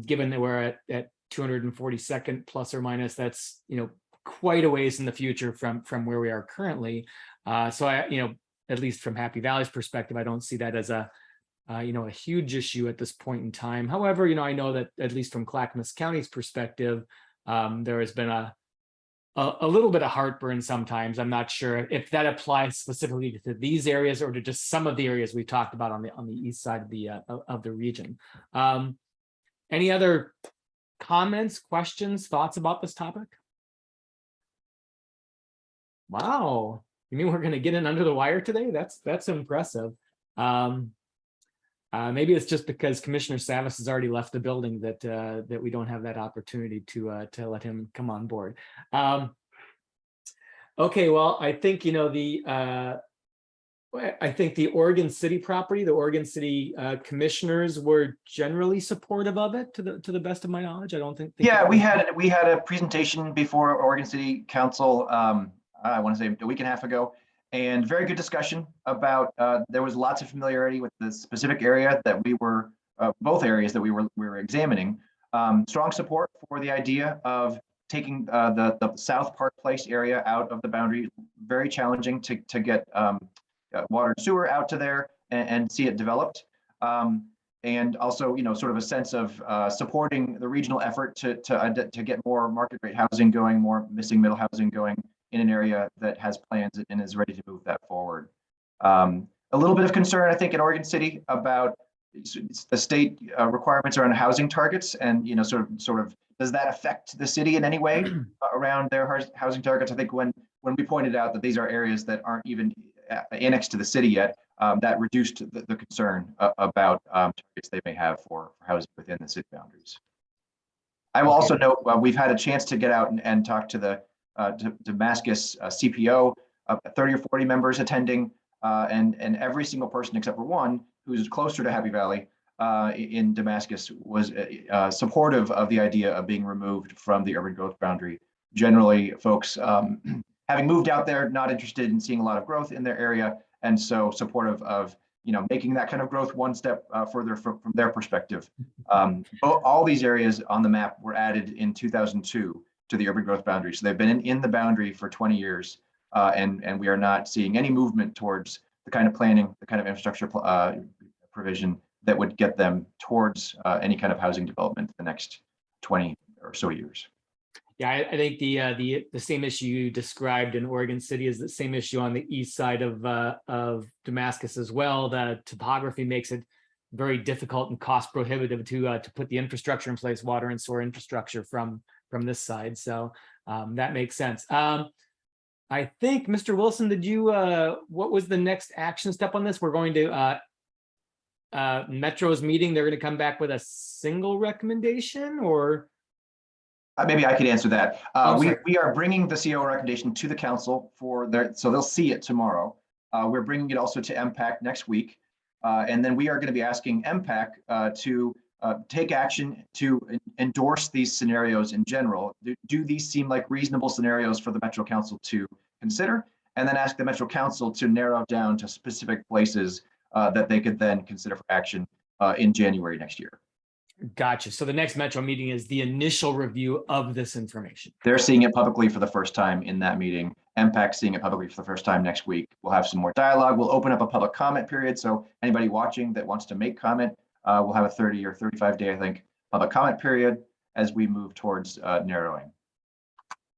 [SPEAKER 3] given that we're at 242nd plus or minus, that's, you know, quite a ways in the future from where we are currently. So I, you know, at least from Happy Valley's perspective, I don't see that as a, you know, a huge issue at this point in time. However, you know, I know that at least from Clackamas County's perspective, there has been a little bit of heartburn sometimes. I'm not sure if that applies specifically to these areas or to just some of the areas we talked about on the east side of the region. Any other comments, questions, thoughts about this topic? Wow, you mean we're going to get in under the wire today? That's impressive. Maybe it's just because Commissioner Savas has already left the building that we don't have that opportunity to let him come on board. Okay, well, I think, you know, I think the Oregon City property, the Oregon City commissioners were generally supportive of it, to the best of my knowledge. I don't think.
[SPEAKER 14] Yeah, we had a presentation before Oregon City Council. I want to say a week and a half ago, and very good discussion about. There was lots of familiarity with the specific area that we were, both areas that we were examining. Strong support for the idea of taking the South Park Place area out of the boundary. Very challenging to get. Water and sewer out to there and see it developed. And also, you know, sort of a sense of supporting the regional effort to get more market rate housing going, more missing middle housing going in an area that has plans and is ready to move that forward. A little bit of concern, I think, in Oregon City about the state requirements around housing targets, and, you know, sort of does that affect the city in any way around their housing targets? I think when we pointed out that these are areas that aren't even annexed to the city yet, that reduced the concern about targets they may have for housing within the city boundaries. I will also note we've had a chance to get out and talk to the Damascus CPO, 30 or 40 members attending, and every single person except for one who's closer to Happy Valley in Damascus was supportive of the idea of being removed from the urban growth boundary. Generally, folks having moved out there, not interested in seeing a lot of growth in their area, and so supportive of making that kind of growth one step further from their perspective. All these areas on the map were added in 2002 to the urban growth boundary, so they've been in the boundary for 20 years, and we are not seeing any movement towards the kind of planning, the kind of infrastructure provision that would get them towards any kind of housing development the next 20 or so years.
[SPEAKER 3] Yeah, I think the same issue you described in Oregon City is the same issue on the east side of Damascus as well. The topography makes it very difficult and cost prohibitive to put the infrastructure in place, water and sewer infrastructure from this side. So that makes sense. I think, Mr. Wilson, did you what was the next action step on this? We're going to Metro's meeting. They're going to come back with a single recommendation, or
[SPEAKER 14] maybe I could answer that. We are bringing the CO recommendation to the council so they'll see it tomorrow. We're bringing it also to MPAC next week. And then we are going to be asking MPAC to take action to endorse these scenarios in general. Do these seem like reasonable scenarios for the Metro Council to consider? And then ask the Metro Council to narrow down to specific places that they could then consider for action in January next year.
[SPEAKER 3] Gotcha. So the next Metro meeting is the initial review of this information.
[SPEAKER 14] They're seeing it publicly for the first time in that meeting. MPAC seeing it publicly for the first time next week. We'll have some more dialogue. We'll open up a public comment period. So anybody watching that wants to make comment, we'll have a 30 or 35 day, I think, public comment period as we move towards narrowing.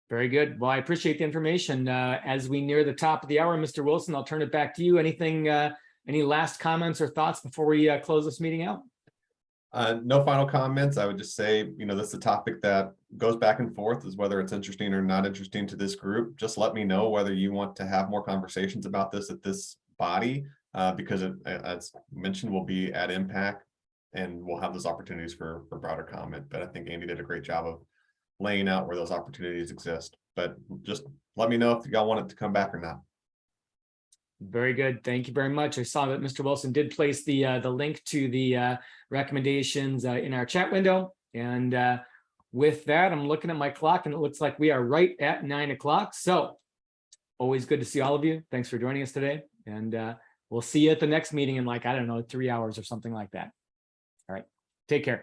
[SPEAKER 3] Very good. Well, I appreciate the information. As we near the top of the hour, Mr. Wilson, I'll turn it back to you. Anything, any last comments or thoughts before we close this meeting out?
[SPEAKER 1] No final comments. I would just say, this is a topic that goes back and forth, is whether it's interesting or not interesting to this group. Just let me know whether you want to have more conversations about this at this body, because as mentioned, we'll be at MPAC and we'll have those opportunities for broader comment. But I think Andy did a great job of laying out where those opportunities exist. But just let me know if y'all want it to come back or not.
[SPEAKER 3] Very good. Thank you very much. I saw that Mr. Wilson did place the link to the recommendations in our chat window. And with that, I'm looking at my clock and it looks like we are right at 9 o'clock. So always good to see all of you. Thanks for joining us today. And we'll see you at the next meeting in 3 hours or something like that. All right. Take care.